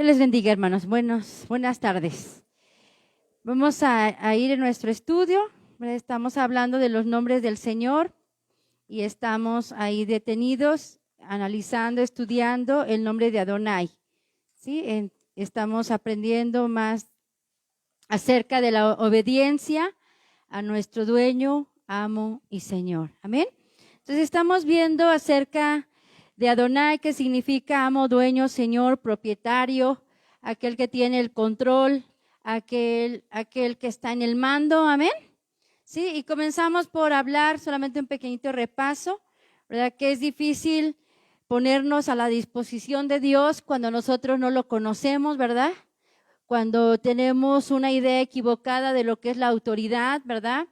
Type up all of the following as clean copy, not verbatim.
Dios les bendiga, hermanos. Buenas tardes. Vamos a ir en nuestro estudio. Estamos hablando de los nombres del Señor y estamos ahí detenidos, analizando, estudiando el nombre de Adonai. ¿Sí? Estamos aprendiendo más acerca de la obediencia a nuestro dueño, amo y Señor. Amén. Entonces estamos viendo acerca de Adonai, que significa amo, dueño, señor, propietario, aquel que tiene el control, aquel que está en el mando, amén. Sí, y comenzamos por hablar solamente un pequeñito repaso, ¿verdad? Que es difícil ponernos a la disposición de Dios cuando nosotros no lo conocemos, ¿verdad? Cuando tenemos una idea equivocada de lo que es la autoridad, ¿verdad?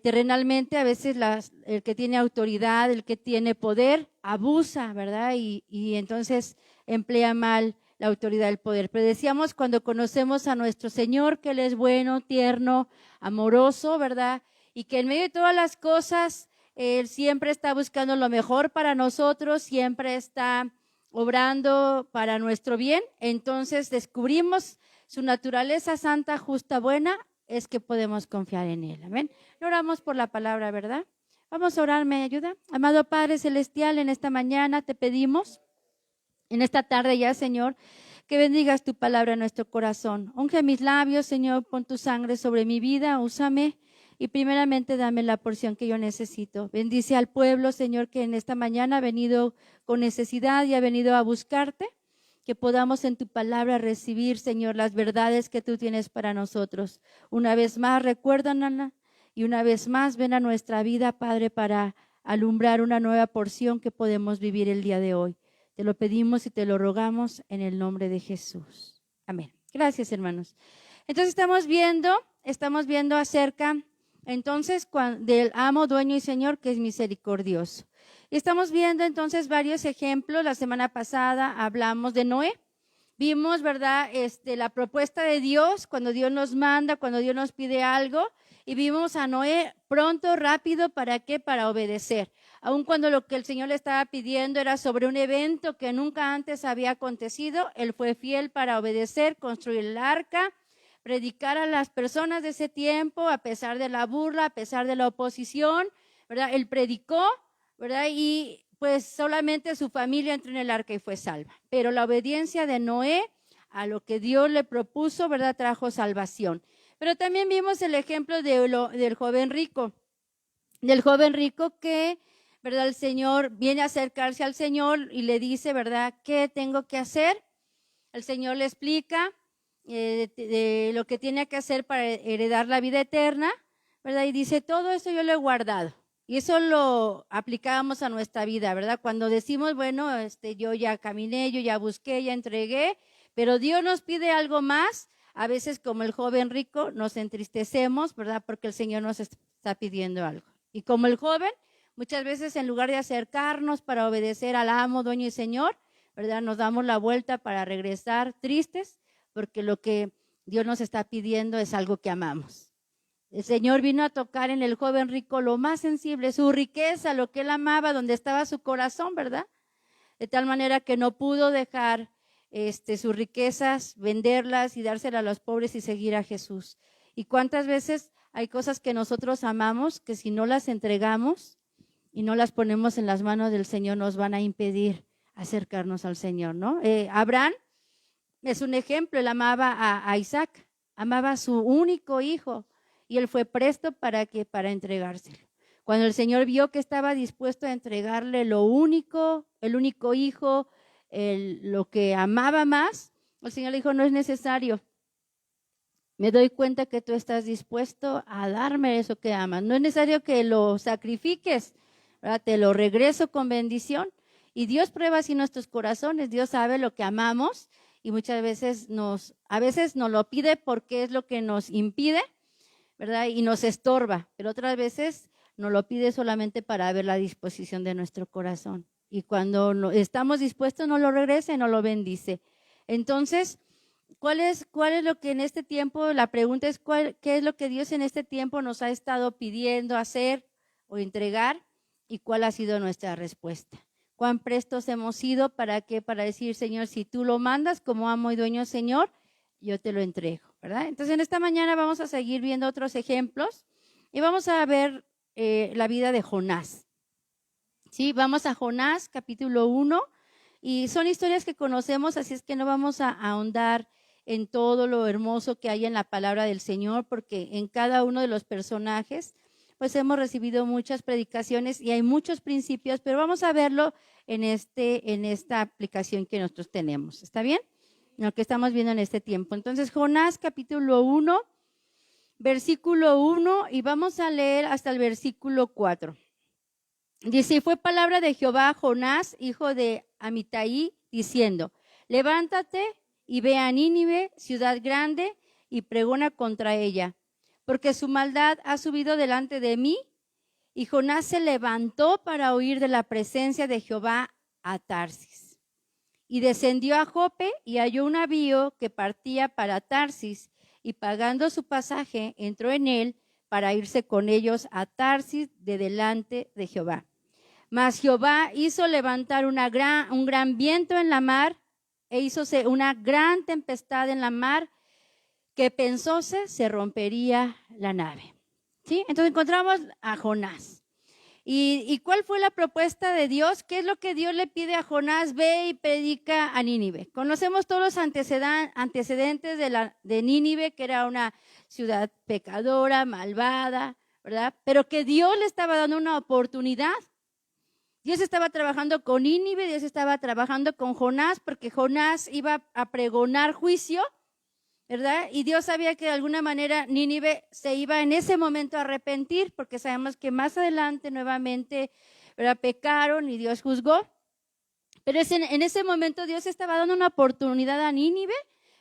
Terrenalmente a veces el que tiene autoridad, el que tiene poder, abusa, ¿verdad? Y entonces emplea mal la autoridad del poder. Pero decíamos, cuando conocemos a nuestro Señor, que Él es bueno, tierno, amoroso, ¿verdad? Y que en medio de todas las cosas, Él siempre está buscando lo mejor para nosotros, siempre está obrando para nuestro bien. Entonces descubrimos su naturaleza santa, justa, buena, es que podemos confiar en Él. Amén. Oramos por la palabra, ¿verdad? Vamos a orar, ¿me ayuda? Amado Padre Celestial, en esta mañana te pedimos, en esta tarde ya, Señor, que bendigas tu palabra en nuestro corazón. Unge mis labios, Señor, pon tu sangre sobre mi vida, úsame y primeramente dame la porción que yo necesito. Bendice al pueblo, Señor, que en esta mañana ha venido con necesidad y ha venido a buscarte. Que podamos en tu palabra recibir, Señor, las verdades que tú tienes para nosotros. Una vez más, recuérdanos y una vez más ven a nuestra vida, Padre, para alumbrar una nueva porción que podemos vivir el día de hoy. Te lo pedimos y te lo rogamos en el nombre de Jesús. Amén. Gracias, hermanos. Entonces estamos viendo acerca, entonces, del amo, dueño y Señor, que es misericordioso. Y estamos viendo entonces varios ejemplos. La semana pasada hablamos de Noé. Vimos, ¿verdad? La propuesta de Dios, cuando Dios nos manda, cuando Dios nos pide algo. Y vimos a Noé pronto, rápido, ¿para qué? Para obedecer. Aun cuando lo que el Señor le estaba pidiendo era sobre un evento que nunca antes había acontecido, él fue fiel para obedecer, construir el arca, predicar a las personas de ese tiempo, a pesar de la burla, a pesar de la oposición, ¿verdad? Él predicó, ¿verdad? Y pues solamente su familia entró en el arca y fue salva. Pero la obediencia de Noé a lo que Dios le propuso, ¿verdad? Trajo salvación. Pero también vimos el ejemplo del joven rico que, ¿verdad? El Señor viene a acercarse al Señor y le dice, ¿verdad? ¿Qué tengo que hacer? El Señor le explica de lo que tiene que hacer para heredar la vida eterna, ¿verdad? Y dice, todo eso yo lo he guardado. Y eso lo aplicábamos a nuestra vida, ¿verdad? Cuando decimos, bueno, yo ya caminé, yo ya busqué, ya entregué, pero Dios nos pide algo más. A veces, como el joven rico, nos entristecemos, ¿verdad? Porque el Señor nos está pidiendo algo. Y como el joven, muchas veces en lugar de acercarnos para obedecer al amo, dueño y Señor, ¿verdad? Nos damos la vuelta para regresar tristes, porque lo que Dios nos está pidiendo es algo que amamos. El Señor vino a tocar en el joven rico lo más sensible, su riqueza, lo que él amaba, donde estaba su corazón, ¿verdad? De tal manera que no pudo dejar sus riquezas, venderlas y dárselas a los pobres y seguir a Jesús. ¿Y cuántas veces hay cosas que nosotros amamos que si no las entregamos y no las ponemos en las manos del Señor nos van a impedir acercarnos al Señor, ¿no? Abraham es un ejemplo, él amaba a Isaac, amaba a su único hijo y él fue presto para entregárselo. Cuando el Señor vio que estaba dispuesto a entregarle el único hijo, lo que amaba más, el Señor le dijo, no es necesario. Me doy cuenta que tú estás dispuesto a darme eso que amas. No es necesario que lo sacrifiques, ¿verdad? Te lo regreso con bendición. Y Dios prueba así nuestros corazones. Dios sabe lo que amamos y muchas veces nos lo pide porque es lo que nos impide, ¿verdad? Y nos estorba. Pero otras veces nos lo pide solamente para ver la disposición de nuestro corazón. Y cuando estamos dispuestos, nos lo regresa y nos lo bendice. Entonces, ¿cuál es lo que en este tiempo, la pregunta es qué es lo que Dios en este tiempo nos ha estado pidiendo hacer o entregar y cuál ha sido nuestra respuesta? cuán prestos hemos sido para decir, Señor, si tú lo mandas como amo y dueño, Señor, yo te lo entrego, ¿verdad? Entonces, en esta mañana vamos a seguir viendo otros ejemplos y vamos a ver la vida de Jonás. Sí, vamos a Jonás, capítulo 1, y son historias que conocemos, así es que no vamos a ahondar en todo lo hermoso que hay en la palabra del Señor, porque en cada uno de los personajes, pues hemos recibido muchas predicaciones y hay muchos principios, pero vamos a verlo en esta aplicación que nosotros tenemos. ¿Está bien? Lo que estamos viendo en este tiempo. Entonces, Jonás, capítulo 1, versículo 1, y vamos a leer hasta el versículo 4. Dice, y fue palabra de Jehová a Jonás, hijo de Amitai, diciendo, levántate y ve a Nínive, ciudad grande, y pregona contra ella, porque su maldad ha subido delante de mí. Y Jonás se levantó para huir de la presencia de Jehová a Tarsis. Y descendió a Jope y halló un navío que partía para Tarsis, y pagando su pasaje, entró en él para irse con ellos a Tarsis de delante de Jehová. Mas Jehová hizo levantar un gran viento en la mar, e hízose una gran tempestad en la mar, que pensóse se rompería la nave. ¿Sí? Entonces encontramos a Jonás. ¿Y cuál fue la propuesta de Dios? ¿Qué es lo que Dios le pide a Jonás? Ve y predica a Nínive. Conocemos todos los antecedentes de Nínive, que era una ciudad pecadora, malvada, ¿verdad? Pero que Dios le estaba dando una oportunidad. Dios estaba trabajando con Nínive, Dios estaba trabajando con Jonás, porque Jonás iba a pregonar juicio, ¿verdad? Y Dios sabía que de alguna manera Nínive se iba en ese momento a arrepentir, porque sabemos que más adelante nuevamente, ¿verdad?, pecaron y Dios juzgó. Pero en ese momento Dios estaba dando una oportunidad a Nínive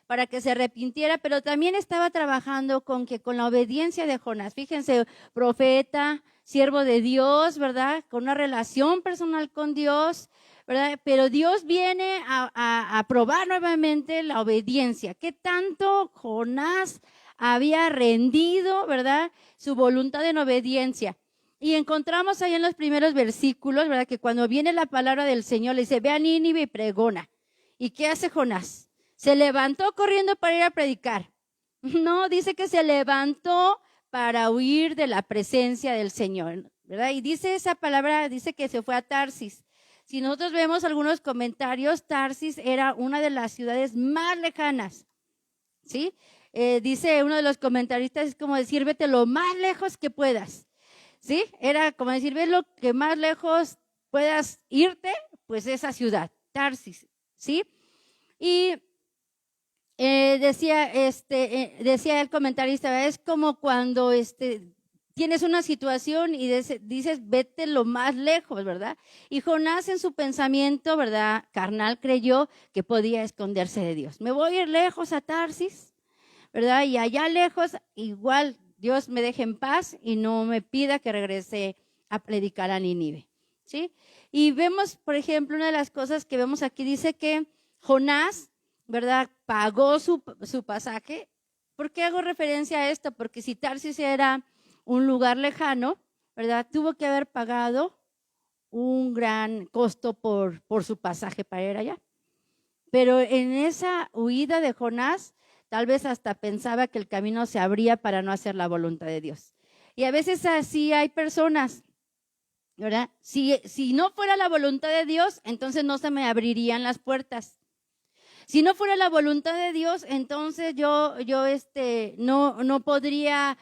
para que se arrepintiera, pero también estaba trabajando con la obediencia de Jonás. Fíjense, profeta, siervo de Dios, ¿verdad?, con una relación personal con Dios, ¿verdad? Pero Dios viene a probar nuevamente la obediencia. ¿Qué tanto Jonás había rendido, ¿verdad?, su voluntad en obediencia? Y encontramos ahí en los primeros versículos, ¿verdad?, que cuando viene la palabra del Señor, le dice, ve a Nínive y pregona. ¿Y qué hace Jonás? Se levantó corriendo para ir a predicar. No, dice que se levantó para huir de la presencia del Señor, ¿verdad? Y dice esa palabra, dice que se fue a Tarsis. Si nosotros vemos algunos comentarios, Tarsis era una de las ciudades más lejanas, ¿sí? Dice uno de los comentaristas, es como decir, vete lo más lejos que puedas, ¿sí? Era como decir, ve lo que más lejos puedas irte, pues esa ciudad, Tarsis, ¿sí? Y decía el comentarista, ¿verdad?, es como cuando tienes una situación y dices, vete lo más lejos, ¿verdad? Y Jonás en su pensamiento, ¿verdad?, carnal, creyó que podía esconderse de Dios. Me voy a ir lejos a Tarsis, ¿verdad? Y allá lejos, igual Dios me deje en paz y no me pida que regrese a predicar a Nínive, ¿sí? Y vemos, por ejemplo, una de las cosas que vemos aquí, dice que Jonás, ¿verdad?, pagó su pasaje. ¿Por qué hago referencia a esto? Porque si Tarsis era un lugar lejano, ¿verdad?, tuvo que haber pagado un gran costo por su pasaje para ir allá. Pero en esa huida de Jonás, tal vez hasta pensaba que el camino se abría para no hacer la voluntad de Dios. Y a veces así hay personas, ¿verdad? Si no fuera la voluntad de Dios, entonces no se me abrirían las puertas. Si no fuera la voluntad de Dios, entonces yo no podría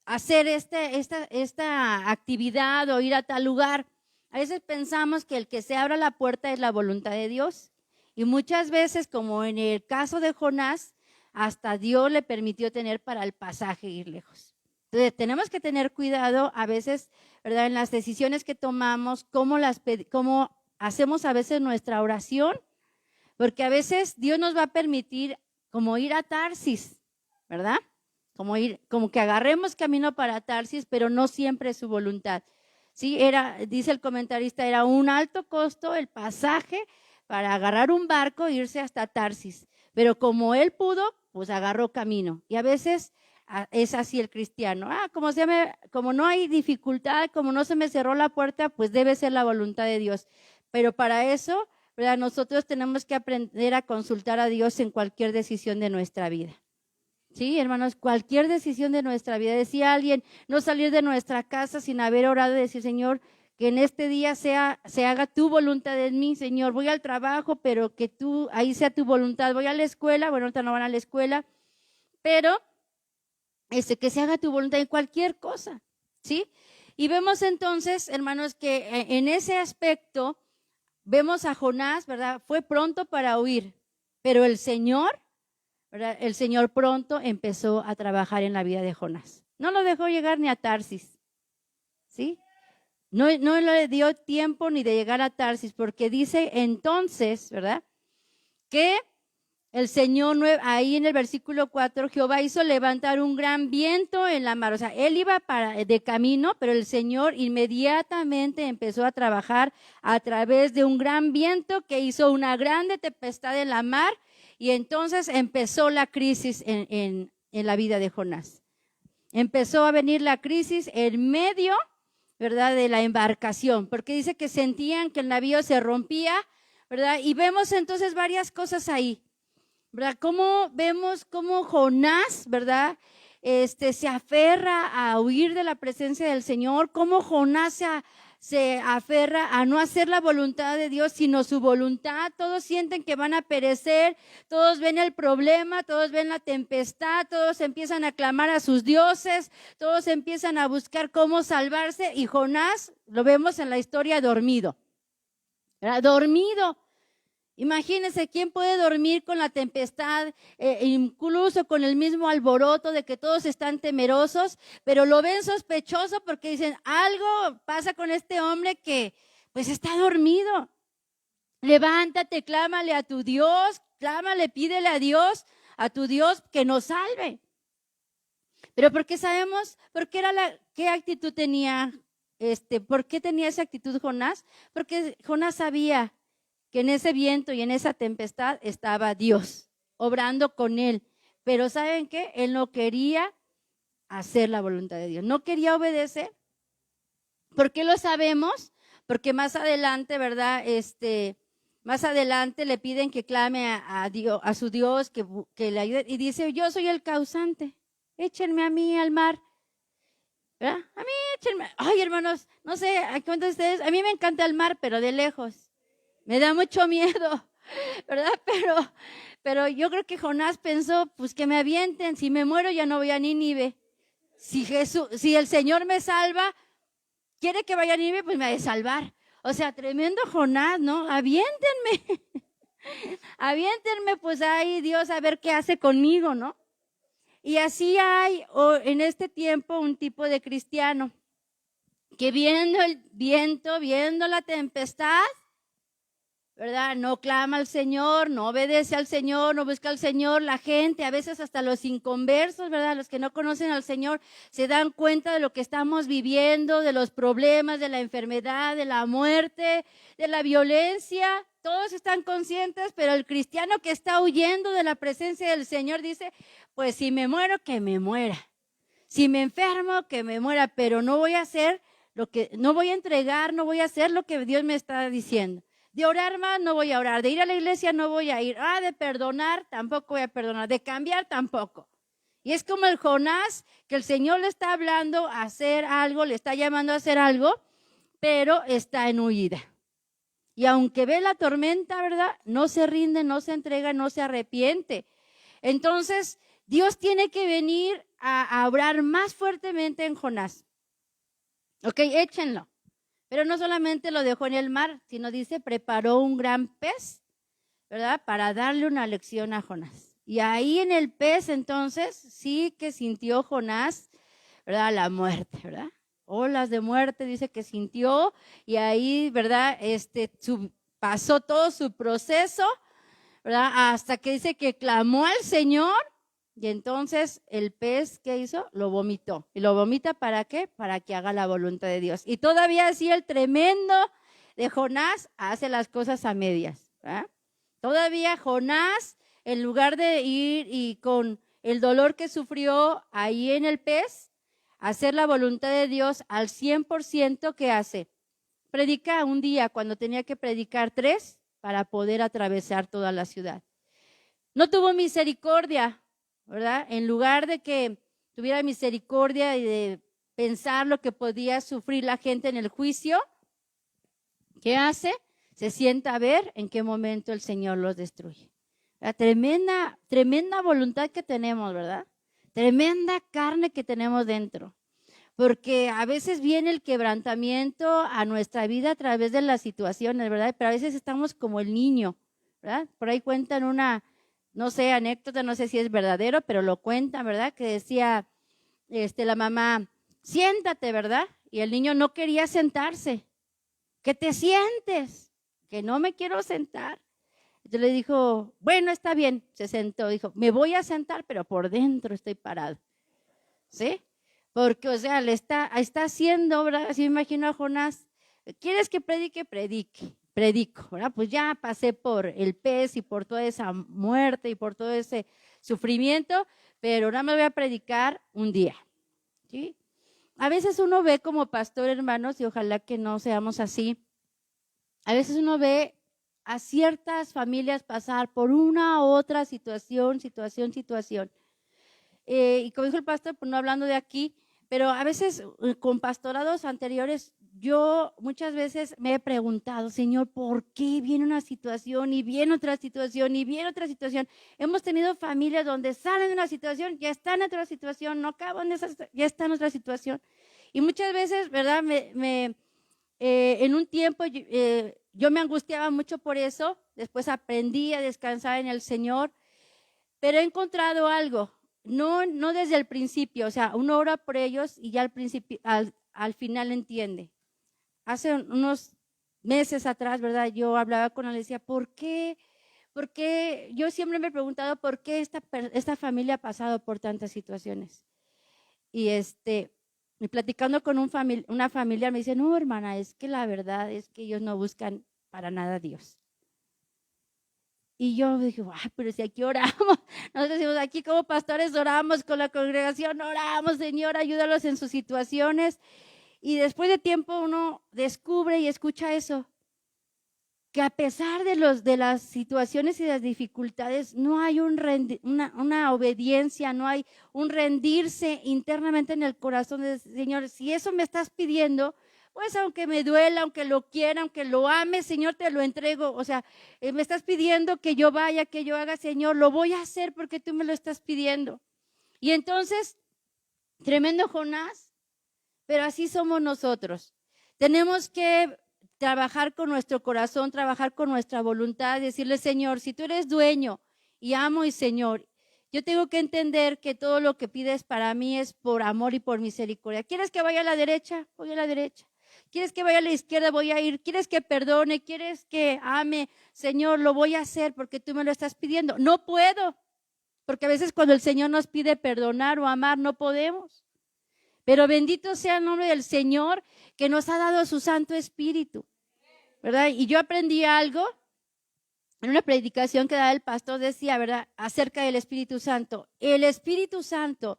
hacer esta actividad o ir a tal lugar. A veces pensamos que el que se abra la puerta es la voluntad de Dios. Y muchas veces, como en el caso de Jonás, hasta Dios le permitió tener para el pasaje ir lejos. Entonces, tenemos que tener cuidado a veces, ¿verdad?, en las decisiones que tomamos, cómo hacemos a veces nuestra oración, porque a veces Dios nos va a permitir como ir a Tarsis, ¿verdad? Como que agarremos camino para Tarsis, pero no siempre es su voluntad. Sí, dice el comentarista, era un alto costo el pasaje para agarrar un barco e irse hasta Tarsis. Pero como él pudo, pues agarró camino. Y a veces es así el cristiano. Como no hay dificultad, como no se me cerró la puerta, pues debe ser la voluntad de Dios. Pero para eso, ¿verdad? Nosotros tenemos que aprender a consultar a Dios en cualquier decisión de nuestra vida. Sí, hermanos, cualquier decisión de nuestra vida. Decía alguien, no salir de nuestra casa sin haber orado y decir, Señor, que en este día se haga tu voluntad en mí, Señor. Voy al trabajo, pero que ahí sea tu voluntad. Voy a la escuela, bueno, ahorita no van a la escuela, pero que se haga tu voluntad en cualquier cosa, ¿sí? Y vemos entonces, hermanos, que en ese aspecto, vemos a Jonás, ¿verdad? Fue pronto para huir, pero el Señor, ¿verdad? El Señor pronto empezó a trabajar en la vida de Jonás. No lo dejó llegar ni a Tarsis, ¿sí? No le dio tiempo ni de llegar a Tarsis, porque dice entonces, ¿verdad? Que el Señor, ahí en el versículo 4, Jehová hizo levantar un gran viento en la mar. O sea, él iba de camino, pero el Señor inmediatamente empezó a trabajar a través de un gran viento que hizo una grande tempestad en la mar, y entonces empezó la crisis en la vida de Jonás. Empezó a venir la crisis en medio, ¿verdad?, de la embarcación, porque dice que sentían que el navío se rompía, ¿verdad? Y vemos entonces varias cosas ahí, ¿verdad? Vemos cómo Jonás, ¿verdad?, se aferra a huir de la presencia del Señor, cómo Jonás se aferra a no hacer la voluntad de Dios, sino su voluntad. Todos sienten que van a perecer, todos ven el problema, todos ven la tempestad, todos empiezan a clamar a sus dioses, todos empiezan a buscar cómo salvarse, y Jonás lo vemos en la historia dormido, ¿verdad? Dormido. Imagínense, ¿quién puede dormir con la tempestad, incluso con el mismo alboroto de que todos están temerosos, pero lo ven sospechoso porque dicen, algo pasa con este hombre que pues está dormido? Levántate, clámale a tu Dios, clámale, pídele a Dios, a tu Dios que nos salve. Pero porque sabemos, ¿qué actitud tenía, por qué tenía esa actitud Jonás? Porque Jonás sabía que en ese viento y en esa tempestad estaba Dios obrando con él. Pero ¿saben qué? Él no quería hacer la voluntad de Dios, no quería obedecer. ¿Por qué lo sabemos? Porque más adelante, ¿verdad? Más adelante le piden que clame a Dios, a su Dios, que le ayude, y dice, yo soy el causante, échenme a mí al mar. ¿Verdad? A mí échenme. Ay, hermanos, no sé, ¿a cuántos de ustedes? A mí me encanta el mar, pero de lejos. Me da mucho miedo, ¿verdad? Pero yo creo que Jonás pensó, pues que me avienten, si me muero ya no voy a Nínive. Si el Señor me salva, quiere que vaya a Nínive, pues me ha de salvar. O sea, tremendo Jonás, ¿no? Aviéntenme, aviéntenme, pues ahí Dios a ver qué hace conmigo, ¿no? Y así hay en este tiempo un tipo de cristiano que viendo el viento, viendo la tempestad, ¿verdad? No clama al Señor, no obedece al Señor, no busca al Señor. La gente, a veces hasta los inconversos, ¿verdad? Los que no conocen al Señor, se dan cuenta de lo que estamos viviendo, de los problemas, de la enfermedad, de la muerte, de la violencia. Todos están conscientes, pero el cristiano que está huyendo de la presencia del Señor dice, pues si me muero, que me muera. Si me enfermo, que me muera, pero no voy a hacer no voy a entregar, no voy a hacer lo que Dios me está diciendo. De orar más no voy a orar, de ir a la iglesia no voy a ir, de perdonar tampoco voy a perdonar, de cambiar tampoco. Y es como el Jonás, que el Señor le está hablando a hacer algo, le está llamando a hacer algo, pero está en huida. Y aunque ve la tormenta, ¿verdad? No se rinde, no se entrega, no se arrepiente. Entonces, Dios tiene que venir a obrar más fuertemente en Jonás. Ok, échenlo. Pero no solamente lo dejó en el mar, sino dice, preparó un gran pez, ¿verdad? Para darle una lección a Jonás. Y ahí en el pez, entonces, sí que sintió Jonás, ¿verdad? La muerte, ¿verdad? Olas de muerte, dice que sintió, y ahí, ¿verdad? Pasó todo su proceso, ¿verdad? Hasta que dice que clamó al Señor. Y entonces el pez, ¿qué hizo? Lo vomitó. ¿Y lo vomita para qué? Para que haga la voluntad de Dios. Y todavía así el tremendo de Jonás hace las cosas a medias, ¿verdad? Todavía Jonás, en lugar de ir y con el dolor que sufrió ahí en el pez, hacer la voluntad de Dios al 100%, ¿qué hace? Predica un día cuando tenía que predicar 3 para poder atravesar toda la ciudad. No tuvo misericordia, ¿verdad? En lugar de que tuviera misericordia y de pensar lo que podía sufrir la gente en el juicio, ¿qué hace? Se sienta a ver en qué momento el Señor los destruye. La tremenda voluntad que tenemos, ¿verdad? Tremenda carne que tenemos dentro. Porque a veces viene el quebrantamiento a nuestra vida a través de las situaciones, ¿verdad? Pero a veces estamos como el niño, ¿verdad? Por ahí cuentan una, no sé, anécdota, no sé si es verdadero, pero lo cuentan, ¿verdad? Que decía la mamá, siéntate, ¿verdad? Y el niño no quería sentarse. Que te sientes, que no me quiero sentar. Entonces le dijo, bueno, está bien, se sentó, dijo, me voy a sentar, pero por dentro estoy parado, ¿sí? Porque, o sea, le está haciendo, ¿verdad? Así me imagino a Jonás, ¿quieres que predique? Predico, ¿verdad? Pues ya pasé por el pez y por toda esa muerte y por todo ese sufrimiento, pero ahora me voy a predicar un día, ¿sí? A veces uno ve como pastor, hermanos, y ojalá que no seamos así, a veces uno ve a ciertas familias pasar por una u otra situación. Y como dijo el pastor, pues no hablando de aquí, pero a veces con pastorados anteriores, yo muchas veces me he preguntado, Señor, ¿por qué viene una situación y viene otra situación y viene otra situación? Hemos tenido familias donde salen de una situación, ya están en otra situación, no acaban de esa, ya están en otra situación. Y muchas veces, ¿verdad? En un tiempo yo me angustiaba mucho por eso, después aprendí a descansar en el Señor, pero he encontrado algo, no desde el principio, o sea, uno ora por ellos y ya al final entiende. Hace unos meses atrás, ¿verdad? Yo hablaba con él y decía, ¿por qué? Porque yo siempre me he preguntado por qué esta familia ha pasado por tantas situaciones. Y platicando con una familia me dice, no, hermana, es que la verdad es que ellos no buscan para nada a Dios. Y yo dije, pero si aquí oramos, nosotros decimos aquí como pastores oramos con la congregación, oramos, Señor, ayúdalos en sus situaciones. Y después de tiempo uno descubre y escucha eso, que a pesar de las situaciones y las dificultades, no hay una obediencia, no hay un rendirse internamente en el corazón del Señor. Si eso me estás pidiendo, pues aunque me duela, aunque lo quiera, aunque lo ame, Señor, te lo entrego. O sea, me estás pidiendo que yo vaya, que yo haga, Señor, lo voy a hacer porque tú me lo estás pidiendo. Y entonces, tremendo Jonás, pero así somos nosotros. Tenemos que trabajar con nuestro corazón, trabajar con nuestra voluntad, decirle, Señor, si tú eres dueño y amo y Señor, yo tengo que entender que todo lo que pides para mí es por amor y por misericordia. ¿Quieres que vaya a la derecha? Voy a la derecha. ¿Quieres que vaya a la izquierda? Voy a ir. ¿Quieres que perdone? ¿Quieres que ame? Señor, lo voy a hacer porque tú me lo estás pidiendo. No puedo, porque a veces cuando el Señor nos pide perdonar o amar, no podemos. Pero bendito sea el nombre del Señor que nos ha dado su Santo Espíritu, ¿verdad? Y yo aprendí algo en una predicación que daba el pastor, decía, ¿verdad? Acerca del Espíritu Santo. El Espíritu Santo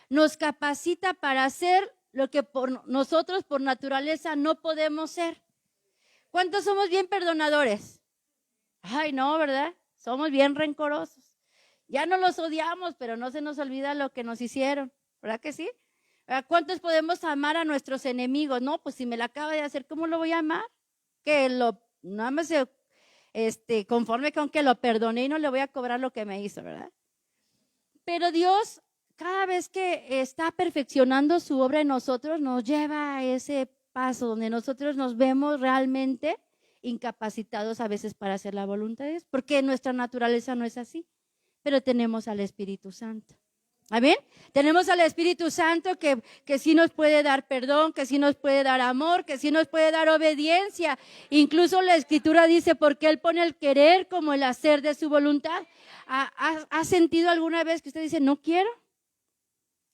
nos capacita para hacer lo que nosotros por naturaleza no podemos ser. ¿Cuántos somos bien perdonadores? Ay, no, ¿verdad? Somos bien rencorosos. Ya no los odiamos, pero no se nos olvida lo que nos hicieron, ¿verdad que sí? ¿Cuántos podemos amar a nuestros enemigos? No, pues si me la acaba de hacer, ¿cómo lo voy a amar? Que nada más conforme con que lo perdoné y no le voy a cobrar lo que me hizo, ¿verdad? Pero Dios, cada vez que está perfeccionando su obra en nosotros, nos lleva a ese paso donde nosotros nos vemos realmente incapacitados a veces para hacer la voluntad de Dios, porque nuestra naturaleza no es así, pero tenemos al Espíritu Santo. ¿Amén? Tenemos al Espíritu Santo que sí nos puede dar perdón, que sí nos puede dar amor, que sí nos puede dar obediencia. Incluso la Escritura dice, porque Él pone el querer como el hacer de su voluntad. ¿Ha sentido alguna vez que usted dice, no quiero?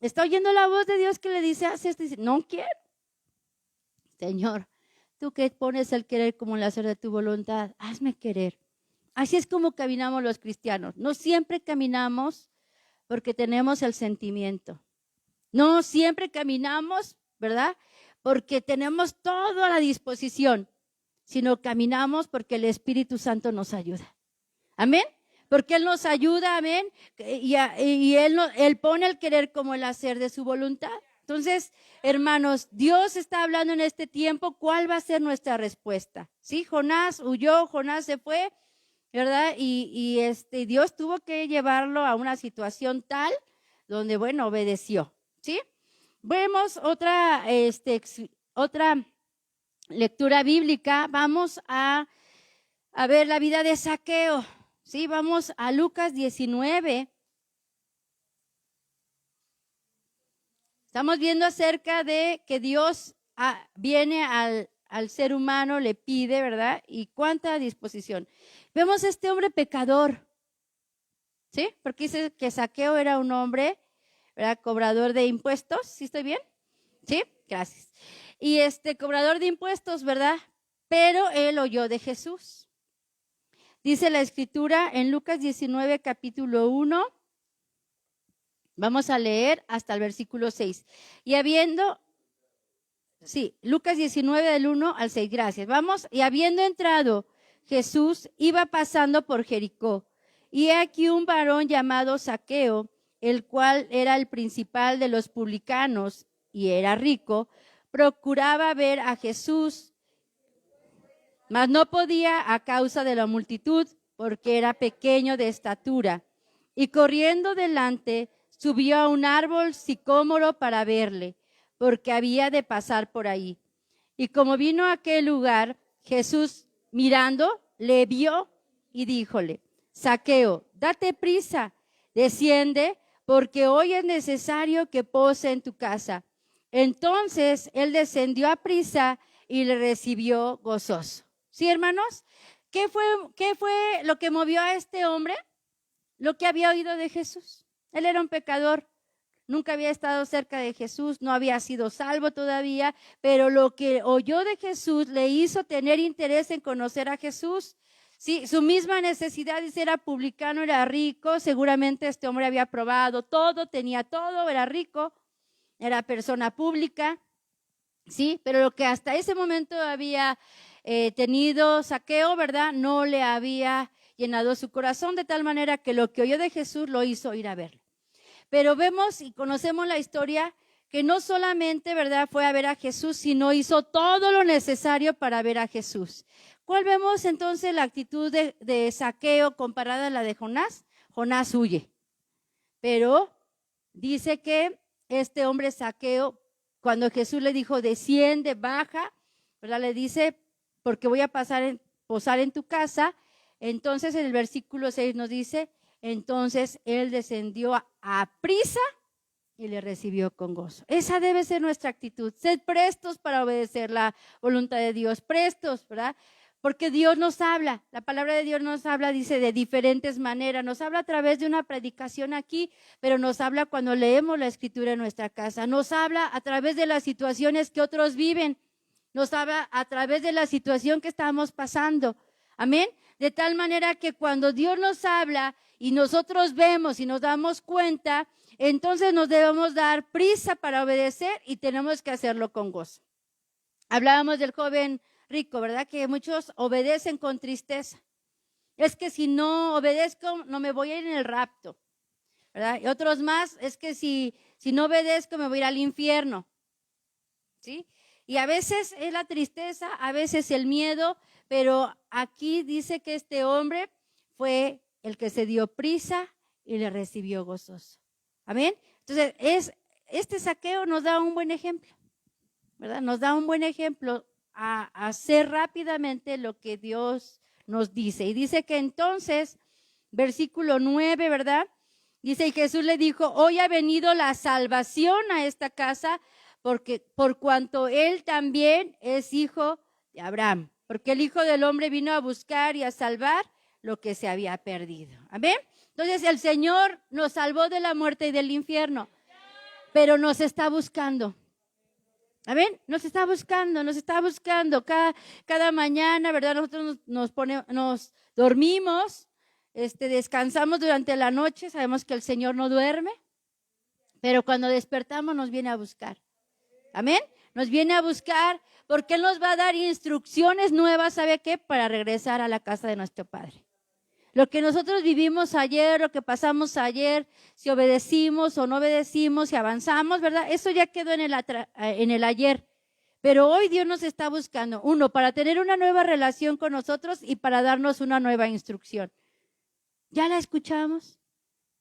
¿Está oyendo la voz de Dios que le dice, haz esto? Y dice, no quiero. Señor, tú que pones el querer como el hacer de tu voluntad, hazme querer. Así es como caminamos los cristianos. No siempre caminamos porque tenemos el sentimiento. No siempre caminamos, ¿verdad? Porque tenemos todo a la disposición, sino caminamos porque el Espíritu Santo nos ayuda. Amén. Porque Él nos ayuda, amén. Y Él pone el querer como el hacer de su voluntad. Entonces, hermanos, Dios está hablando en este tiempo cuál va a ser nuestra respuesta. Sí, Jonás huyó, Jonás se fue, ¿verdad? Y Dios tuvo que llevarlo a una situación tal donde, bueno, obedeció. ¿Sí? Vemos otra lectura bíblica. Vamos a ver la vida de Zaqueo. Sí, vamos a Lucas 19. Estamos viendo acerca de que Dios viene al ser humano, le pide, ¿verdad? Y cuánta disposición. Vemos a este hombre pecador, ¿sí? Porque dice que Zaqueo era un hombre, ¿verdad? Cobrador de impuestos, ¿sí estoy bien? ¿Sí? Gracias. Y cobrador de impuestos, ¿verdad? Pero él oyó de Jesús. Dice la Escritura en Lucas 19, capítulo 1. Vamos a leer hasta el versículo 6. Lucas 19 del 1 al 6, gracias. Vamos, y habiendo entrado, Jesús iba pasando por Jericó. Y he aquí un varón llamado Zaqueo, el cual era el principal de los publicanos y era rico, procuraba ver a Jesús, mas no podía a causa de la multitud, porque era pequeño de estatura. Y corriendo delante, subió a un árbol sicómoro para verle, porque había de pasar por ahí. Y como vino a aquel lugar, Jesús, mirando, le vio y díjole: Zaqueo, date prisa, desciende, porque hoy es necesario que pose en tu casa. Entonces él descendió a prisa y le recibió gozoso. ¿Sí, hermanos? ¿Qué fue lo que movió a este hombre? Lo que había oído de Jesús. Él era un pecador, nunca había estado cerca de Jesús, no había sido salvo todavía, pero lo que oyó de Jesús le hizo tener interés en conocer a Jesús. Sí, su misma necesidad, dice, era publicano, era rico, seguramente este hombre había probado todo, tenía todo, era rico, era persona pública, sí, pero lo que hasta ese momento había tenido Zaqueo, ¿verdad? No le había llenado su corazón, de tal manera que lo que oyó de Jesús lo hizo ir a verlo. Pero vemos y conocemos la historia que no solamente, ¿verdad?, fue a ver a Jesús, sino hizo todo lo necesario para ver a Jesús. ¿Cuál vemos entonces la actitud de Zaqueo comparada a la de Jonás? Jonás huye. Pero dice que este hombre Zaqueo, cuando Jesús le dijo, desciende, baja, ¿verdad?, le dice, porque voy a posar en tu casa. Entonces en el versículo 6 nos dice, entonces él descendió a prisa y le recibió con gozo. Esa debe ser nuestra actitud, ser prestos para obedecer la voluntad de Dios, prestos, ¿verdad? Porque Dios nos habla, la palabra de Dios nos habla, dice, de diferentes maneras. Nos habla a través de una predicación aquí, pero nos habla cuando leemos la Escritura en nuestra casa. Nos habla a través de las situaciones que otros viven. Nos habla a través de la situación que estamos pasando. Amén. De tal manera que cuando Dios nos habla y nosotros vemos y nos damos cuenta, entonces nos debemos dar prisa para obedecer y tenemos que hacerlo con gozo. Hablábamos del joven rico, ¿verdad? Que muchos obedecen con tristeza. Es que si no obedezco, no me voy a ir en el rapto, ¿verdad? Y otros más, es que si no obedezco, me voy a ir al infierno, ¿sí? Y a veces es la tristeza, a veces el miedo, pero aquí dice que este hombre fue el que se dio prisa y le recibió gozoso. Amén. Entonces, este Zaqueo nos da un buen ejemplo, ¿verdad? Nos da un buen ejemplo a hacer rápidamente lo que Dios nos dice. Y dice que entonces, versículo 9, ¿verdad? Dice, y Jesús le dijo, hoy ha venido la salvación a esta casa, porque por cuanto él también es hijo de Abraham, porque el Hijo del Hombre vino a buscar y a salvar lo que se había perdido. Amén. Entonces el Señor nos salvó de la muerte y del infierno, pero nos está buscando. Amén. Nos está buscando cada mañana, ¿verdad? Nosotros nos dormimos descansamos durante la noche, sabemos que el Señor no duerme, pero cuando despertamos nos viene a buscar. Amén. Nos viene a buscar porque Él nos va a dar instrucciones nuevas, ¿sabe qué? Para regresar a la casa de nuestro Padre. Lo que nosotros vivimos ayer, lo que pasamos ayer, si obedecimos o no obedecimos, si avanzamos, ¿verdad? Eso ya quedó en el ayer. Pero hoy Dios nos está buscando, uno, para tener una nueva relación con nosotros y para darnos una nueva instrucción. ¿Ya la escuchamos?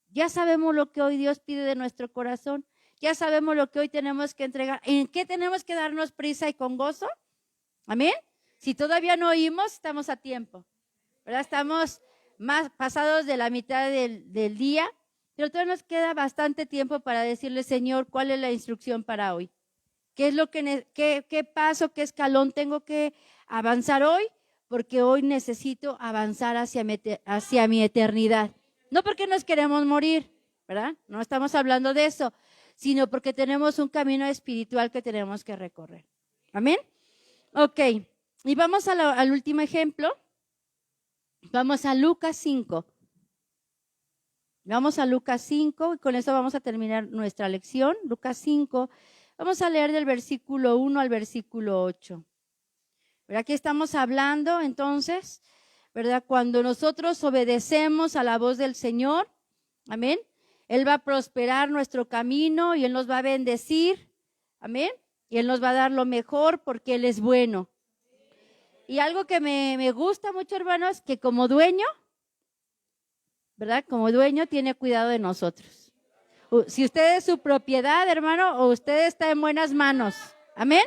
¿Ya sabemos lo que hoy Dios pide de nuestro corazón? ¿Ya sabemos lo que hoy tenemos que entregar? ¿En qué tenemos que darnos prisa y con gozo? ¿Amén? Si todavía no oímos, estamos a tiempo, ¿verdad? Estamos más pasados de la mitad del día, pero todavía nos queda bastante tiempo para decirle, Señor, ¿cuál es la instrucción para hoy? ¿Qué es lo qué paso, qué escalón tengo que avanzar hoy? Porque hoy necesito avanzar hacia mi eternidad. No porque nos queremos morir, ¿verdad? No estamos hablando de eso, sino porque tenemos un camino espiritual que tenemos que recorrer. ¿Amén? Ok, y vamos al último ejemplo. Vamos a Lucas 5. Vamos a Lucas 5 y con eso vamos a terminar nuestra lección. Lucas 5. Vamos a leer del versículo 1 al versículo 8. ¿Verdad? Aquí estamos hablando entonces, ¿verdad? Cuando nosotros obedecemos a la voz del Señor, amén, Él va a prosperar nuestro camino y Él nos va a bendecir, amén, y Él nos va a dar lo mejor porque Él es bueno. Y algo que me gusta mucho, hermanos, que como dueño, ¿verdad? Como dueño tiene cuidado de nosotros. Si usted es su propiedad, hermano, o usted está en buenas manos, amén.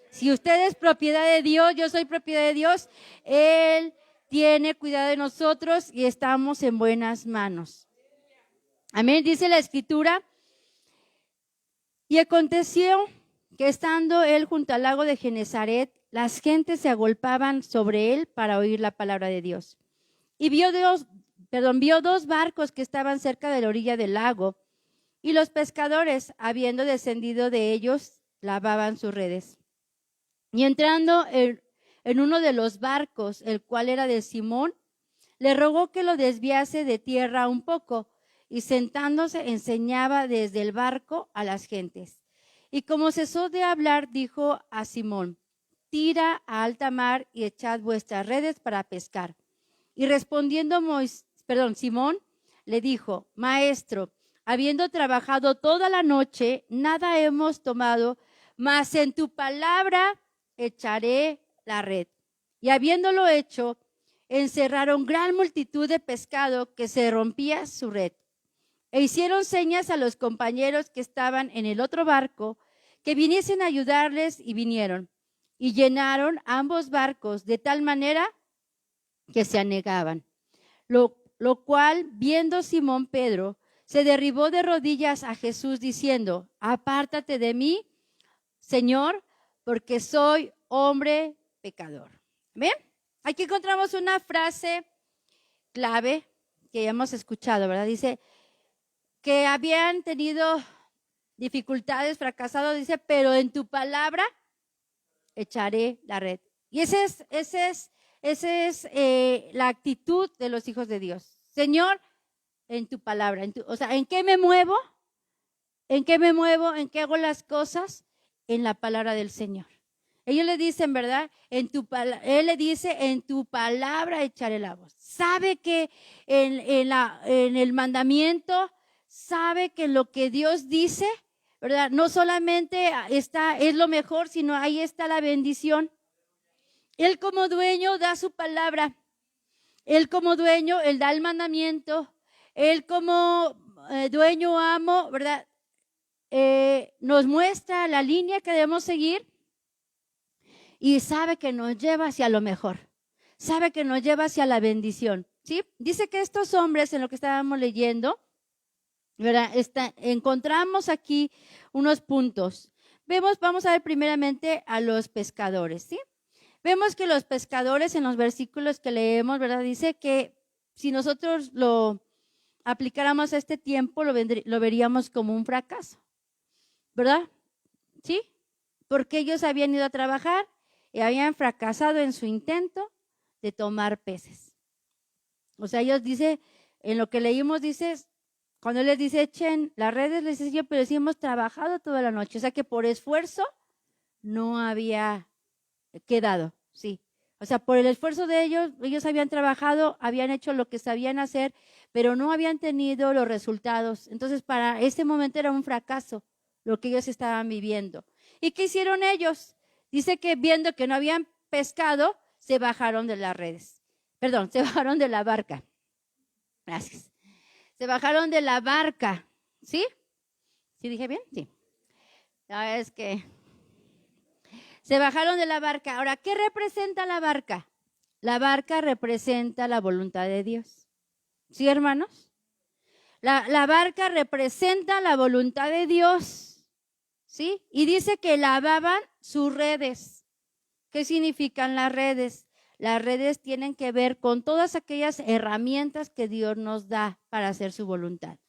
Si usted es propiedad de Dios, yo soy propiedad de Dios, Él tiene cuidado de nosotros y estamos en buenas manos. Amén, dice la Escritura. Y aconteció que estando Él junto al lago de Genezaret, las gentes se agolpaban sobre Él para oír la palabra de Dios. Y vio dos barcos que estaban cerca de la orilla del lago, y los pescadores, habiendo descendido de ellos, lavaban sus redes. Y entrando en uno de los barcos, el cual era de Simón, le rogó que lo desviase de tierra un poco, y sentándose enseñaba desde el barco a las gentes. Y como cesó de hablar, dijo a Simón, tira a alta mar y echad vuestras redes para pescar. Y respondiendo Simón le dijo, Maestro, habiendo trabajado toda la noche, nada hemos tomado, mas en tu palabra echaré la red. Y habiéndolo hecho, encerraron gran multitud de pescado que se rompía su red. E hicieron señas a los compañeros que estaban en el otro barco, que viniesen a ayudarles, y vinieron. Y llenaron ambos barcos de tal manera que se anegaban. Lo cual, viendo Simón Pedro, se derribó de rodillas a Jesús diciendo, apártate de mí, Señor, porque soy hombre pecador. ¿Ven? Aquí encontramos una frase clave que ya hemos escuchado, ¿verdad? Dice que habían tenido dificultades, fracasado, dice, pero en tu palabra echaré la red. Y esa es la actitud de los hijos de Dios. Señor, en tu palabra, o sea, ¿en qué me muevo? ¿En qué me muevo? ¿En qué hago las cosas? En la palabra del Señor. Ellos le dicen, ¿verdad? Él le dice, en tu palabra echaré la voz. Sabe que en el mandamiento, sabe que lo que Dios dice, ¿verdad? No solamente es lo mejor, sino ahí está la bendición. Él como dueño da su palabra. Él como dueño, Él da el mandamiento. Él como dueño amo, ¿verdad? Nos muestra la línea que debemos seguir y sabe que nos lleva hacia lo mejor. Sabe que nos lleva hacia la bendición, ¿sí? Dice que estos hombres, en lo que estábamos leyendo, ¿verdad? Encontramos aquí unos puntos. Vamos a ver primeramente a los pescadores, ¿sí? Vemos que los pescadores en los versículos que leemos, ¿verdad? Dice que si nosotros lo aplicáramos a este tiempo, lo veríamos como un fracaso, ¿verdad? ¿Sí? Porque ellos habían ido a trabajar y habían fracasado en su intento de tomar peces. O sea, ellos dice, en lo que leímos dice, cuando les dice echen las redes, les dice yo, pero sí hemos trabajado toda la noche. O sea que por esfuerzo no había quedado, sí. O sea, por el esfuerzo de ellos habían trabajado, habían hecho lo que sabían hacer, pero no habían tenido los resultados. Entonces, para ese momento era un fracaso lo que ellos estaban viviendo. ¿Y qué hicieron ellos? Dice que viendo que no habían pescado, se bajaron de las redes. Perdón, se bajaron de la barca. Gracias. Se bajaron de la barca, ¿sí? ¿Sí dije bien? Sí. La es que se bajaron de la barca. Ahora, ¿qué representa la barca? La barca representa la voluntad de Dios. ¿Sí, hermanos? La barca representa la voluntad de Dios, ¿sí? Y dice que lavaban sus redes. ¿Qué significan las redes? Las redes tienen que ver con todas aquellas herramientas que Dios nos da para hacer su voluntad,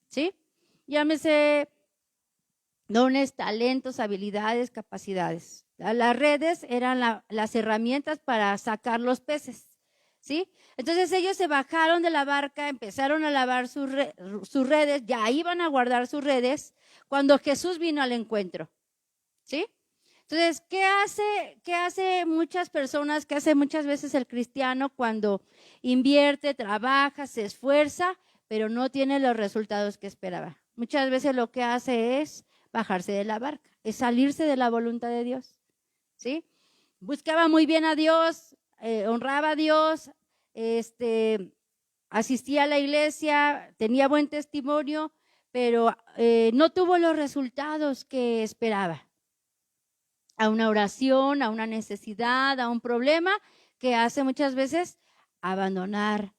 ¿sí? Llámese dones, talentos, habilidades, capacidades. Las redes eran las herramientas para sacar los peces, ¿sí? Entonces ellos se bajaron de la barca, empezaron a lavar sus redes, ya iban a guardar sus redes cuando Jesús vino al encuentro, ¿sí? Entonces, ¿qué hace muchas personas, qué hace muchas veces el cristiano cuando invierte, trabaja, se esfuerza, pero no tiene los resultados que esperaba? Muchas veces lo que hace es bajarse de la barca, es salirse de la voluntad de Dios, ¿sí? Buscaba muy bien a Dios, honraba a Dios, asistía a la iglesia, tenía buen testimonio, pero no tuvo los resultados que esperaba. A una oración, a una necesidad, a un problema que hace muchas veces abandonar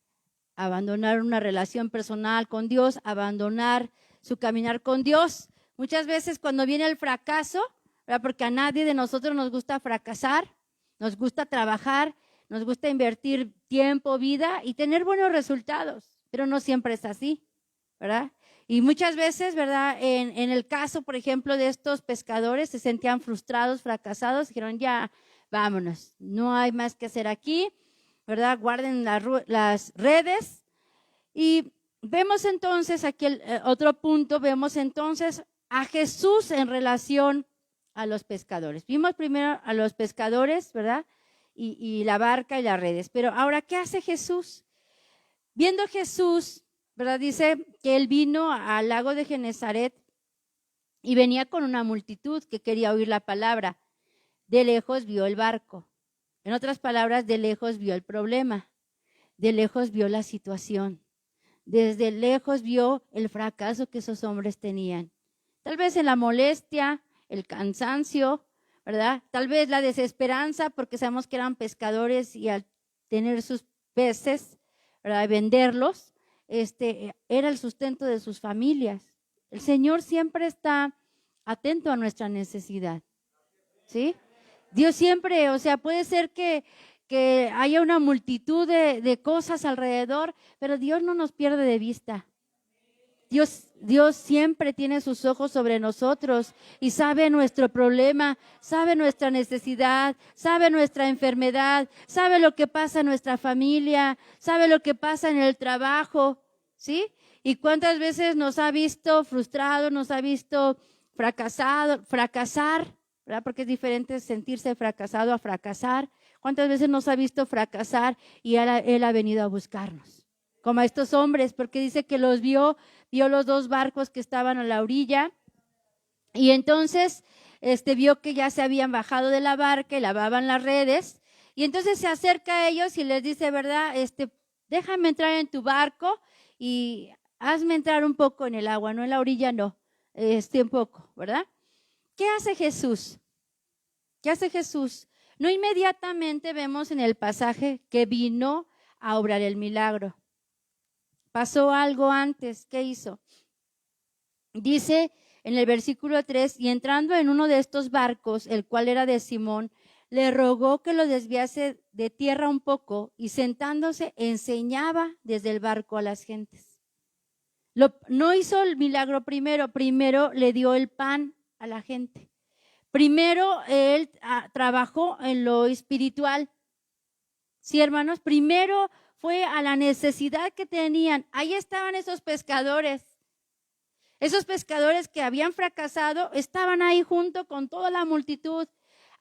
una relación personal con Dios, abandonar su caminar con Dios. Muchas veces cuando viene el fracaso, ¿verdad? Porque a nadie de nosotros nos gusta fracasar, nos gusta trabajar, nos gusta invertir tiempo, vida y tener buenos resultados, pero no siempre es así, ¿verdad? Y muchas veces, ¿verdad? En el caso, por ejemplo, de estos pescadores, se sentían frustrados, fracasados, dijeron, ya, vámonos, no hay más que hacer aquí, ¿verdad? Guarden las redes. Y vemos entonces aquí otro punto, vemos entonces a Jesús en relación a los pescadores. Vimos primero a los pescadores, ¿verdad? Y la barca y las redes. Pero ahora, ¿qué hace Jesús? Viendo Jesús, ¿verdad? Dice que él vino al lago de Genezaret y venía con una multitud que quería oír la palabra. De lejos vio el barco. En otras palabras, de lejos vio el problema. De lejos vio la situación. Desde lejos vio el fracaso que esos hombres tenían. Tal vez en la molestia, el cansancio, ¿verdad? Tal vez la desesperanza, porque sabemos que eran pescadores y al tener sus peces, ¿verdad? Venderlos, era el sustento de sus familias. El Señor siempre está atento a nuestra necesidad, ¿sí? Dios siempre, o sea, puede ser que haya una multitud de cosas alrededor, pero Dios no nos pierde de vista. Dios siempre tiene sus ojos sobre nosotros y sabe nuestro problema, sabe nuestra necesidad, sabe nuestra enfermedad, sabe lo que pasa en nuestra familia, sabe lo que pasa en el trabajo, ¿sí? Y cuántas veces nos ha visto frustrados, nos ha visto fracasar, ¿verdad? Porque es diferente sentirse fracasado a fracasar. ¿Cuántas veces nos ha visto fracasar y Él ha venido a buscarnos? Como a estos hombres, porque dice que los vio los dos barcos que estaban a la orilla y entonces vio que ya se habían bajado de la barca y lavaban las redes y entonces se acerca a ellos y les dice, ¿verdad? Déjame entrar en tu barco y hazme entrar un poco en el agua, no en la orilla, no, un poco, ¿verdad? ¿Qué hace Jesús? ¿Qué hace Jesús? No inmediatamente vemos en el pasaje que vino a obrar el milagro. Pasó algo antes. ¿Qué hizo? Dice en el versículo 3, y entrando en uno de estos barcos, el cual era de Simón, le rogó que lo desviase de tierra un poco y sentándose enseñaba desde el barco a las gentes. No hizo el milagro primero le dio el pan a la gente. Primero él trabajó en lo espiritual. Sí, hermanos, primero fue a la necesidad que tenían. Ahí estaban esos pescadores. Esos pescadores que habían fracasado estaban ahí junto con toda la multitud.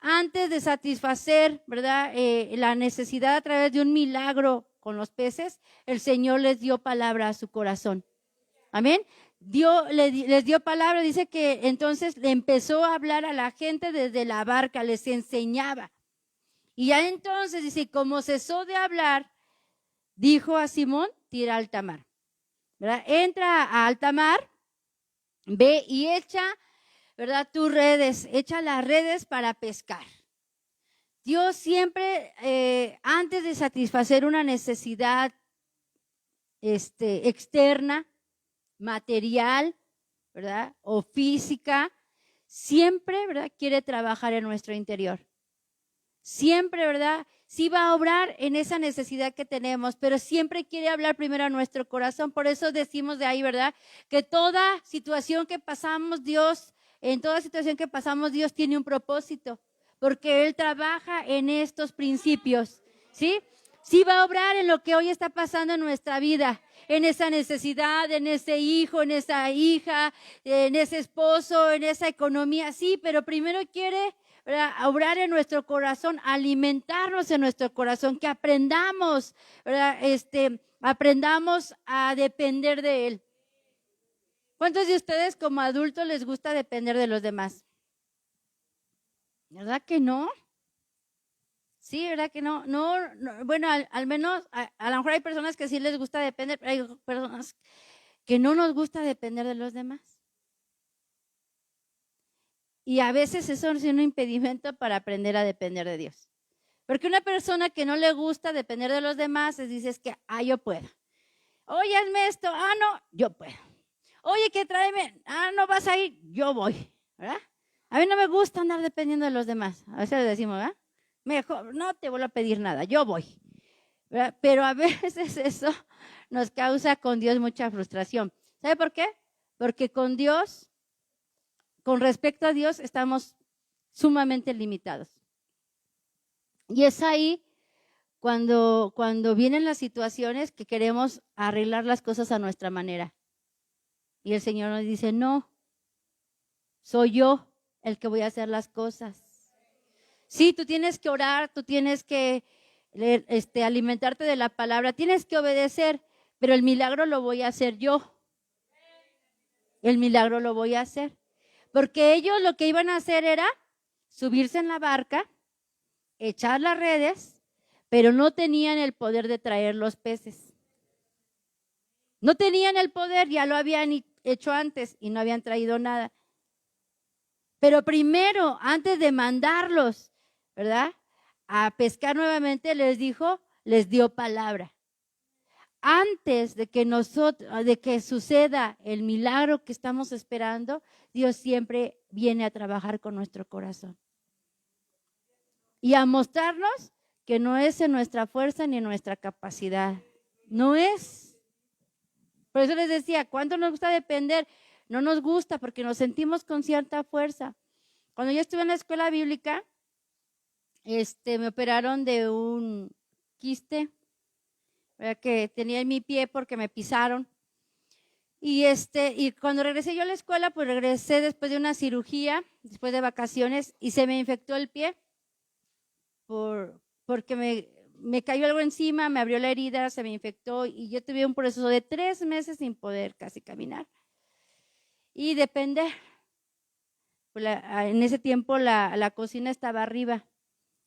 Antes de satisfacer, ¿verdad? La necesidad a través de un milagro con los peces, el Señor les dio palabra a su corazón. Amén. Les dio palabra, dice que entonces le empezó a hablar a la gente desde la barca, les enseñaba. Y ya entonces, dice, como cesó de hablar, dijo a Simón, tira a alta mar. ¿Verdad? Entra a alta mar, ve y echa, ¿verdad? Tus redes, echa las redes para pescar. Dios siempre, antes de satisfacer una necesidad externa, material, ¿verdad? O física, siempre, ¿verdad? Quiere trabajar en nuestro interior. Siempre, ¿verdad? Sí va a obrar en esa necesidad que tenemos, pero siempre quiere hablar primero a nuestro corazón. Por eso decimos de ahí, ¿verdad? Que toda situación que pasamos, en toda situación que pasamos, Dios tiene un propósito, porque Él trabaja en estos principios, ¿sí? Sí va a obrar en lo que hoy está pasando en nuestra vida, en esa necesidad, en ese hijo, en esa hija, en ese esposo, en esa economía, sí, pero primero quiere, ¿verdad?, obrar en nuestro corazón, alimentarnos en nuestro corazón, que aprendamos, ¿verdad? Aprendamos a depender de Él. ¿Cuántos de ustedes como adultos les gusta depender de los demás? ¿Verdad que no? Sí, ¿verdad que no? No, bueno, al menos, a lo mejor hay personas que sí les gusta depender, pero hay personas que no nos gusta depender de los demás. Y a veces eso es un impedimento para aprender a depender de Dios. Porque una persona que no le gusta depender de los demás, dice es que, yo puedo. Oye, hazme esto, no, yo puedo. Oye, que tráeme, no vas a ir, yo voy, ¿verdad? A mí no me gusta andar dependiendo de los demás. A veces le decimos, ¿verdad? Mejor, no te vuelvo a pedir nada, yo voy. ¿Verdad? Pero a veces eso nos causa con Dios mucha frustración. ¿Sabe por qué? Porque con Dios, con respecto a Dios, estamos sumamente limitados. Y es ahí cuando vienen las situaciones que queremos arreglar las cosas a nuestra manera. Y el Señor nos dice, no, soy yo el que voy a hacer las cosas. Sí, tú tienes que orar, tú tienes que alimentarte de la palabra, tienes que obedecer, pero el milagro lo voy a hacer yo. El milagro lo voy a hacer. Porque ellos lo que iban a hacer era subirse en la barca, echar las redes, pero no tenían el poder de traer los peces. No tenían el poder, ya lo habían hecho antes y no habían traído nada. Pero primero, antes de mandarlos, ¿verdad?, a pescar nuevamente, les dio palabra. Antes de que suceda el milagro que estamos esperando, Dios siempre viene a trabajar con nuestro corazón y a mostrarnos que no es en nuestra fuerza ni en nuestra capacidad. No es. Por eso les decía, ¿cuánto nos gusta depender? No nos gusta porque nos sentimos con cierta fuerza. Cuando yo estuve en la escuela bíblica, me operaron de un quiste, ¿verdad?, que tenía en mi pie porque me pisaron. Y cuando regresé yo a la escuela, pues regresé después de una cirugía, después de vacaciones, y se me infectó el pie porque me cayó algo encima, me abrió la herida, se me infectó y yo tuve un proceso de 3 meses sin poder casi caminar y depender. Pues en ese tiempo la cocina estaba arriba,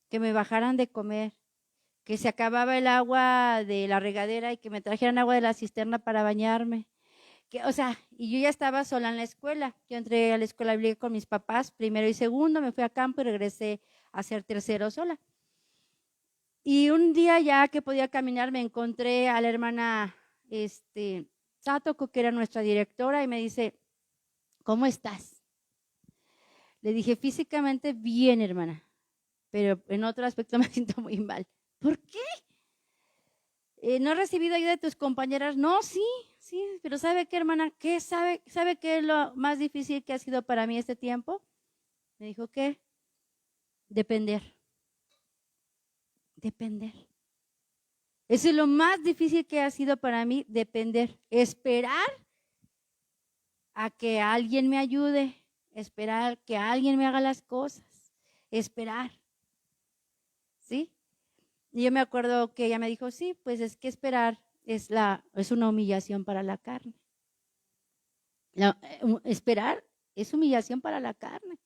que me bajaran de comer, que se acababa el agua de la regadera y que me trajeran agua de la cisterna para bañarme. Y yo ya estaba sola en la escuela. Yo entré a la escuela bíblica con mis papás, primero y segundo, me fui a campo y regresé a ser tercero sola. Y un día ya que podía caminar, me encontré a la hermana Satoko, que era nuestra directora, y me dice, ¿cómo estás? Le dije, físicamente bien, hermana, pero en otro aspecto me siento muy mal. ¿Por qué? ¿No has recibido ayuda de tus compañeras? No, sí, pero ¿sabe qué, hermana? ¿Sabe qué es lo más difícil que ha sido para mí este tiempo? Me dijo, ¿qué? Depender. Eso es lo más difícil que ha sido para mí, depender, esperar a que alguien me ayude, esperar que alguien me haga las cosas, esperar, ¿sí? Y yo me acuerdo que ella me dijo, sí, pues es que esperar es una humillación para la carne. Esperar es humillación para la carne.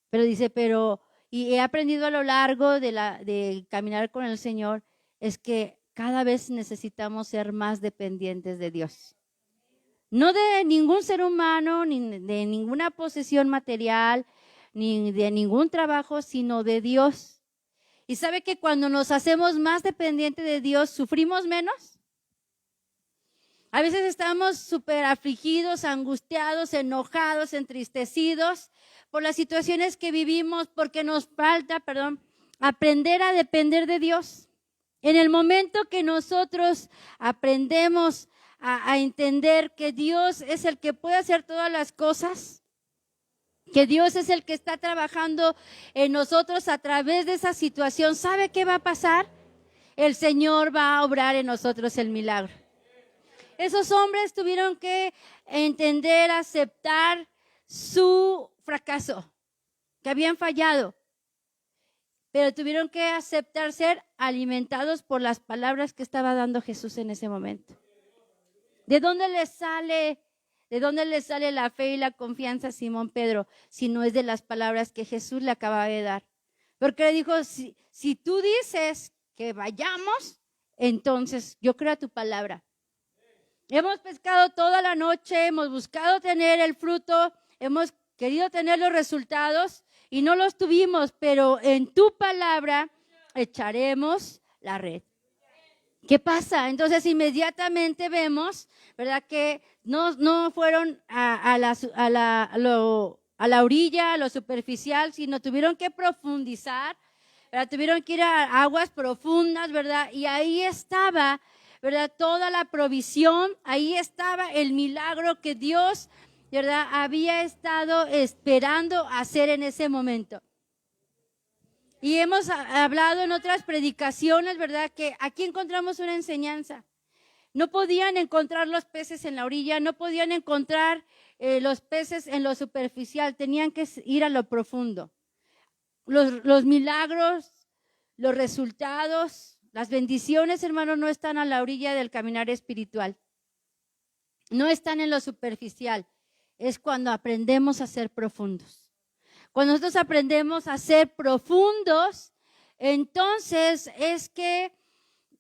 Pero dice, y he aprendido a lo largo de caminar con el Señor, es que cada vez necesitamos ser más dependientes de Dios. No de ningún ser humano, ni de ninguna posesión material, ni de ningún trabajo, sino de Dios. ¿Y sabe que cuando nos hacemos más dependientes de Dios, sufrimos menos? A veces estamos súper afligidos, angustiados, enojados, entristecidos por las situaciones que vivimos, porque nos falta, aprender a depender de Dios. En el momento que nosotros aprendemos a entender que Dios es el que puede hacer todas las cosas, que Dios es el que está trabajando en nosotros a través de esa situación, ¿sabe qué va a pasar? El Señor va a obrar en nosotros el milagro. Esos hombres tuvieron que entender, aceptar su fracaso, que habían fallado, pero tuvieron que aceptar ser alimentados por las palabras que estaba dando Jesús en ese momento. ¿De dónde le sale la fe y la confianza a Simón Pedro si no es de las palabras que Jesús le acababa de dar? Porque le dijo, si tú dices que vayamos, entonces yo creo a tu palabra. Hemos pescado toda la noche, hemos buscado tener el fruto, hemos querido tener los resultados y no los tuvimos, pero en tu palabra echaremos la red. ¿Qué pasa? Entonces inmediatamente vemos, ¿verdad? Que no fueron a la orilla, a lo superficial, sino tuvieron que profundizar, ¿verdad? Tuvieron que ir a aguas profundas, ¿verdad? Y ahí estaba, ¿verdad? Toda la provisión, ahí estaba el milagro que Dios, ¿verdad? Había estado esperando hacer en ese momento. Y hemos hablado en otras predicaciones, ¿verdad? Que aquí encontramos una enseñanza. No podían encontrar los peces en la orilla, no podían encontrar los peces en lo superficial, tenían que ir a lo profundo. Los milagros, los resultados, las bendiciones, hermanos, no están a la orilla del caminar espiritual. No están en lo superficial. Es cuando aprendemos a ser profundos. Cuando nosotros aprendemos a ser profundos, entonces es que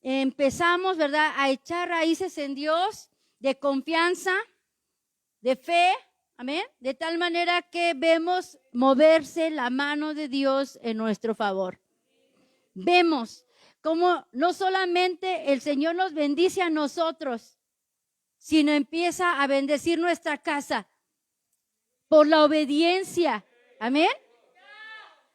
empezamos, ¿verdad?, a echar raíces en Dios de confianza, de fe, amén, de tal manera que vemos moverse la mano de Dios en nuestro favor. Vemos cómo no solamente el Señor nos bendice a nosotros, sino empieza a bendecir nuestra casa por la obediencia. Amén.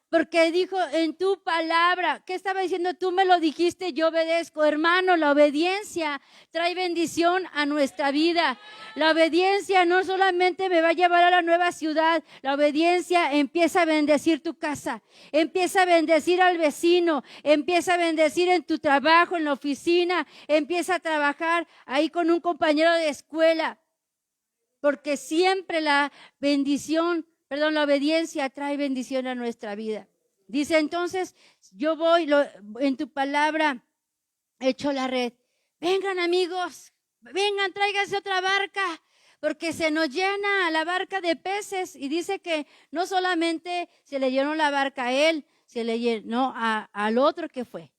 Porque dijo en tu palabra, ¿qué estaba diciendo? Tú me lo dijiste, yo obedezco. Hermano, la obediencia trae bendición a nuestra vida. La obediencia no solamente me va a llevar a la nueva ciudad, la obediencia empieza a bendecir tu casa, empieza a bendecir al vecino, empieza a bendecir en tu trabajo, en la oficina, empieza a trabajar ahí con un compañero de escuela. Porque siempre la obediencia trae bendición a nuestra vida. Dice entonces, yo voy, en tu palabra echo la red. Vengan amigos, vengan, tráiganse otra barca, porque se nos llena la barca de peces. Y dice que no solamente se le llenó la barca a él, se le llenó al otro que fue.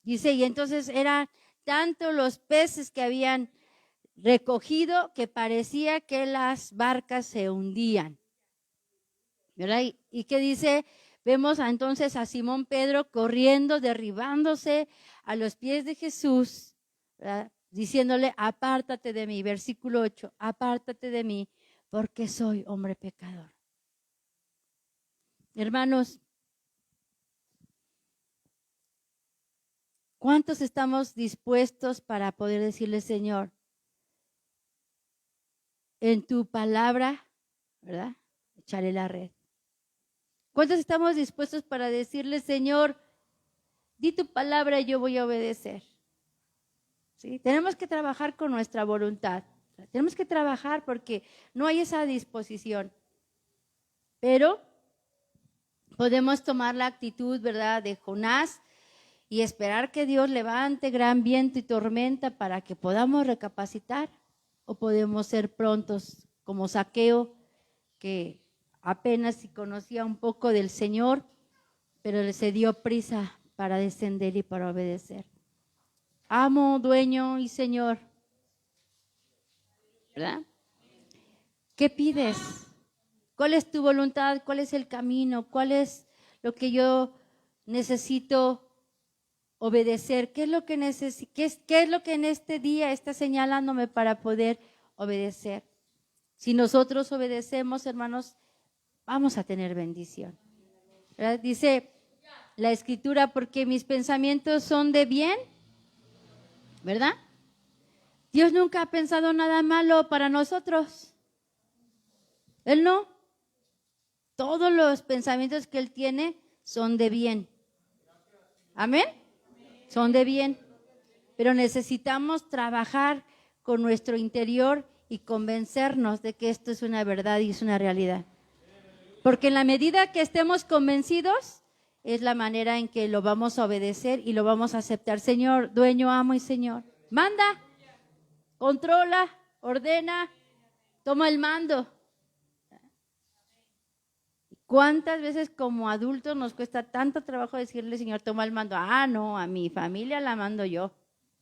Dice, y entonces eran tanto los peces que habían recogido que parecía que las barcas se hundían. ¿Verdad? ¿Y qué dice? Vemos entonces a Simón Pedro corriendo, derribándose a los pies de Jesús, ¿verdad?, diciéndole, apártate de mí, versículo 8, apártate de mí, porque soy hombre pecador. Hermanos, ¿cuántos estamos dispuestos para poder decirle, Señor, en tu palabra, ¿verdad?, echaré la red? ¿Cuántos estamos dispuestos para decirle, Señor, di tu palabra y yo voy a obedecer? ¿sí? Tenemos que trabajar con nuestra voluntad. Tenemos que trabajar porque no hay esa disposición. Pero podemos tomar la actitud, ¿verdad?, de Jonás y esperar que Dios levante gran viento y tormenta para que podamos recapacitar. O podemos ser prontos como Zaqueo, que apenas si conocía un poco del Señor, pero se dio prisa para descender y para obedecer. Amo, dueño y Señor, ¿verdad? ¿Qué pides? ¿Cuál es tu voluntad? ¿Cuál es el camino? ¿Cuál es lo que yo necesito obedecer? ¿Qué es lo que qué es lo que en este día está señalándome para poder obedecer? Si nosotros obedecemos, hermanos, vamos a tener bendición, ¿verdad? Dice la Escritura, porque mis pensamientos son de bien, ¿verdad? Dios nunca ha pensado nada malo para nosotros. Él no. Todos los pensamientos que Él tiene son de bien. ¿Amén? Son de bien. Pero necesitamos trabajar con nuestro interior y convencernos de que esto es una verdad y es una realidad. Porque en la medida que estemos convencidos, es la manera en que lo vamos a obedecer y lo vamos a aceptar. Señor, dueño, amo y Señor, manda, controla, ordena, toma el mando. ¿Cuántas veces como adultos nos cuesta tanto trabajo decirle, Señor, toma el mando? Ah, no, a mi familia la mando yo,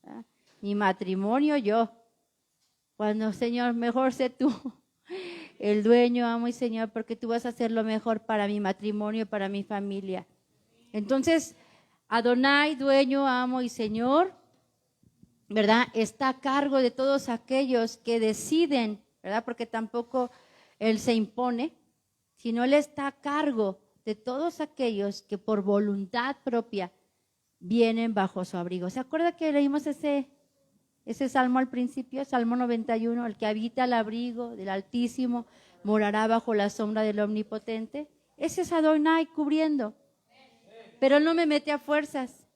¿verdad? Mi matrimonio yo. Cuando, Señor, mejor sé tú el dueño, amo y Señor, porque tú vas a hacer lo mejor para mi matrimonio, para mi familia. Entonces, Adonai, dueño, amo y Señor, ¿verdad?, está a cargo de todos aquellos que deciden, ¿verdad?, porque tampoco Él se impone, sino Él está a cargo de todos aquellos que por voluntad propia vienen bajo su abrigo. ¿Se acuerda que leímos ese salmo al principio, Salmo 91? El que habita al abrigo del Altísimo morará bajo la sombra del Omnipotente. Ese es Adonai cubriendo. Pero Él no me mete a fuerzas.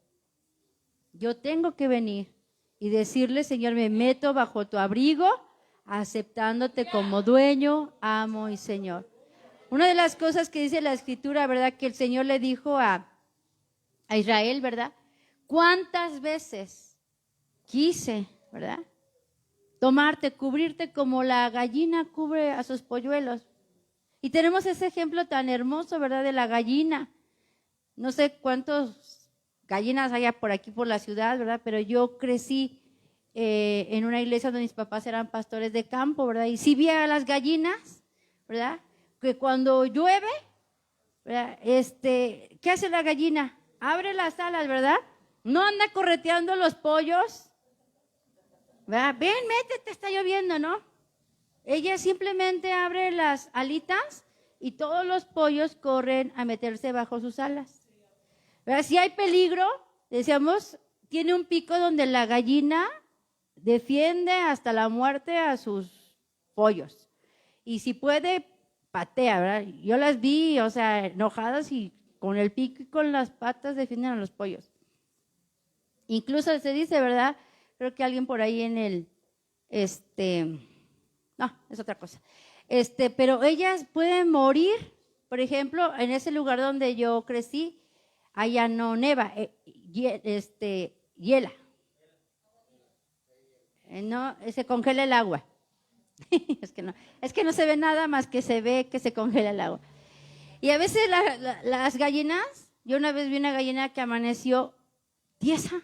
Yo tengo que venir y decirle, Señor, me meto bajo tu abrigo, aceptándote como dueño, amo y Señor. Una de las cosas que dice la Escritura, ¿verdad?, que el Señor le dijo a Israel, ¿verdad? ¿Cuántas veces quise, ¿verdad?, tomarte, cubrirte como la gallina cubre a sus polluelos? Y tenemos ese ejemplo tan hermoso, ¿verdad?, de la gallina. No sé cuántas gallinas haya por aquí, por la ciudad, ¿verdad? Pero yo crecí en una iglesia donde mis papás eran pastores de campo, ¿verdad? Y sí vi a las gallinas, ¿verdad?, que cuando llueve, ¿verdad?, ¿qué hace la gallina? Abre las alas, ¿verdad? No anda correteando los pollos, ¿verdad? Ven, métete, está lloviendo, ¿no? Ella simplemente abre las alitas y todos los pollos corren a meterse bajo sus alas. ¿Verdad? Si hay peligro, decíamos, tiene un pico donde la gallina defiende hasta la muerte a sus pollos. Y si puede, patea, ¿verdad? Yo las vi, o sea, enojadas y con el pico y con las patas defienden a los pollos. Incluso se dice, ¿verdad? Creo que alguien por ahí en el, no, es otra cosa. Pero ellas pueden morir, por ejemplo, en ese lugar donde yo crecí, allá no neva, hiela. No, se congela el agua. es que no se ve nada más que se ve que se congela el agua. Y a veces las gallinas, yo una vez vi una gallina que amaneció tiesa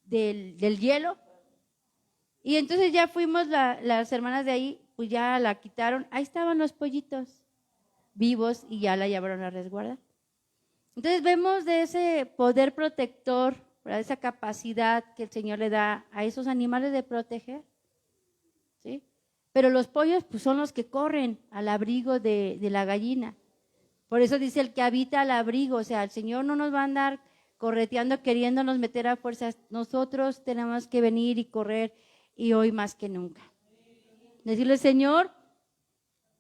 del hielo. Y entonces ya fuimos las hermanas de ahí, pues ya la quitaron. Ahí estaban los pollitos vivos y ya la llevaron a resguardar. Entonces vemos de ese poder protector, ¿verdad?, esa capacidad que el Señor le da a esos animales de proteger, ¿sí? Pero los pollos pues son los que corren al abrigo de la gallina. Por eso dice el que habita al abrigo, o sea, el Señor no nos va a andar correteando, queriéndonos meter a fuerzas. Nosotros tenemos que venir y correr, y hoy más que nunca. Decirle, Señor,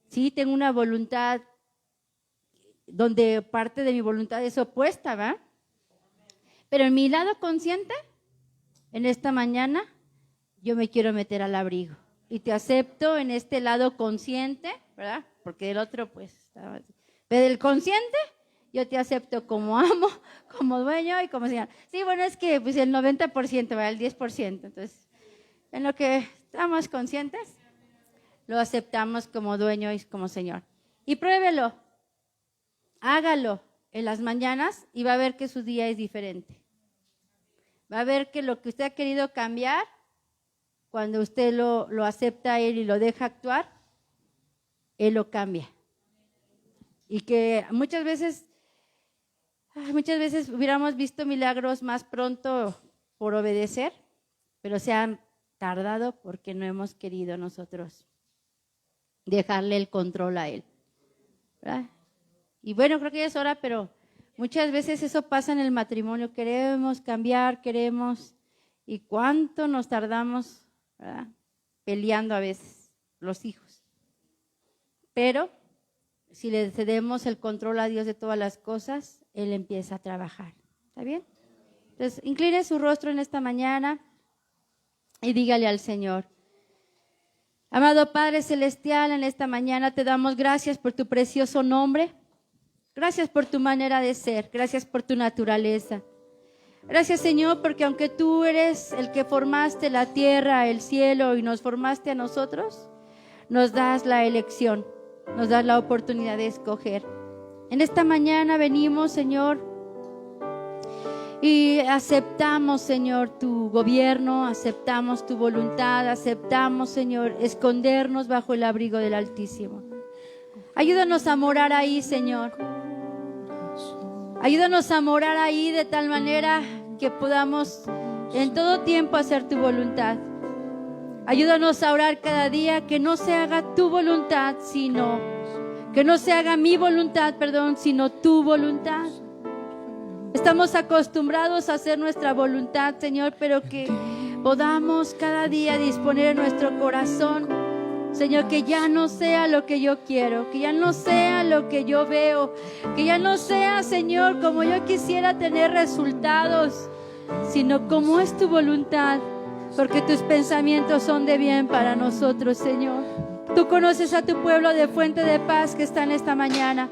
sí, tengo una voluntad donde parte de mi voluntad es opuesta, ¿va? Pero en mi lado consciente, en esta mañana yo me quiero meter al abrigo y te acepto en este lado consciente, ¿verdad? Porque el otro pues, pero el consciente yo te acepto como amo, como dueño y como señor. Sí, bueno, es que pues el 90%, ¿verdad? El 10%. Entonces, en lo que estamos conscientes, lo aceptamos como dueño y como señor. Y pruébelo, hágalo en las mañanas y va a ver que su día es diferente. Va a ver que lo que usted ha querido cambiar, cuando usted lo acepta a Él y lo deja actuar, Él lo cambia. Y que muchas veces hubiéramos visto milagros más pronto por obedecer, pero se han tardado porque no hemos querido nosotros dejarle el control a Él, ¿verdad? Y bueno, creo que ya es hora, pero muchas veces eso pasa en el matrimonio. Queremos cambiar, y cuánto nos tardamos, ¿verdad? Peleando a veces los hijos. Pero si le cedemos el control a Dios de todas las cosas, Él empieza a trabajar. ¿Está bien? Entonces, incline su rostro en esta mañana y dígale al Señor: amado Padre Celestial, en esta mañana te damos gracias por tu precioso nombre. Gracias por tu manera de ser. Gracias por tu naturaleza. Gracias, Señor, porque aunque tú eres el que formaste la tierra, el cielo y nos formaste a nosotros, nos das la elección, nos das la oportunidad de escoger. En esta mañana venimos, Señor, y aceptamos, Señor, tu gobierno, aceptamos tu voluntad, aceptamos, Señor, escondernos bajo el abrigo del Altísimo. Ayúdanos a morar ahí, Señor. Ayúdanos a morar ahí de tal manera que podamos en todo tiempo hacer tu voluntad. Ayúdanos a orar cada día que no se haga tu voluntad, que no se haga mi voluntad, sino tu voluntad. Estamos acostumbrados a hacer nuestra voluntad, Señor, pero que podamos cada día disponer en nuestro corazón, Señor, que ya no sea lo que yo quiero, que ya no sea lo que yo veo, que ya no sea, Señor, como yo quisiera tener resultados, sino como es tu voluntad, porque tus pensamientos son de bien para nosotros, Señor. Tú conoces a tu pueblo de Fuente de Paz que está en esta mañana.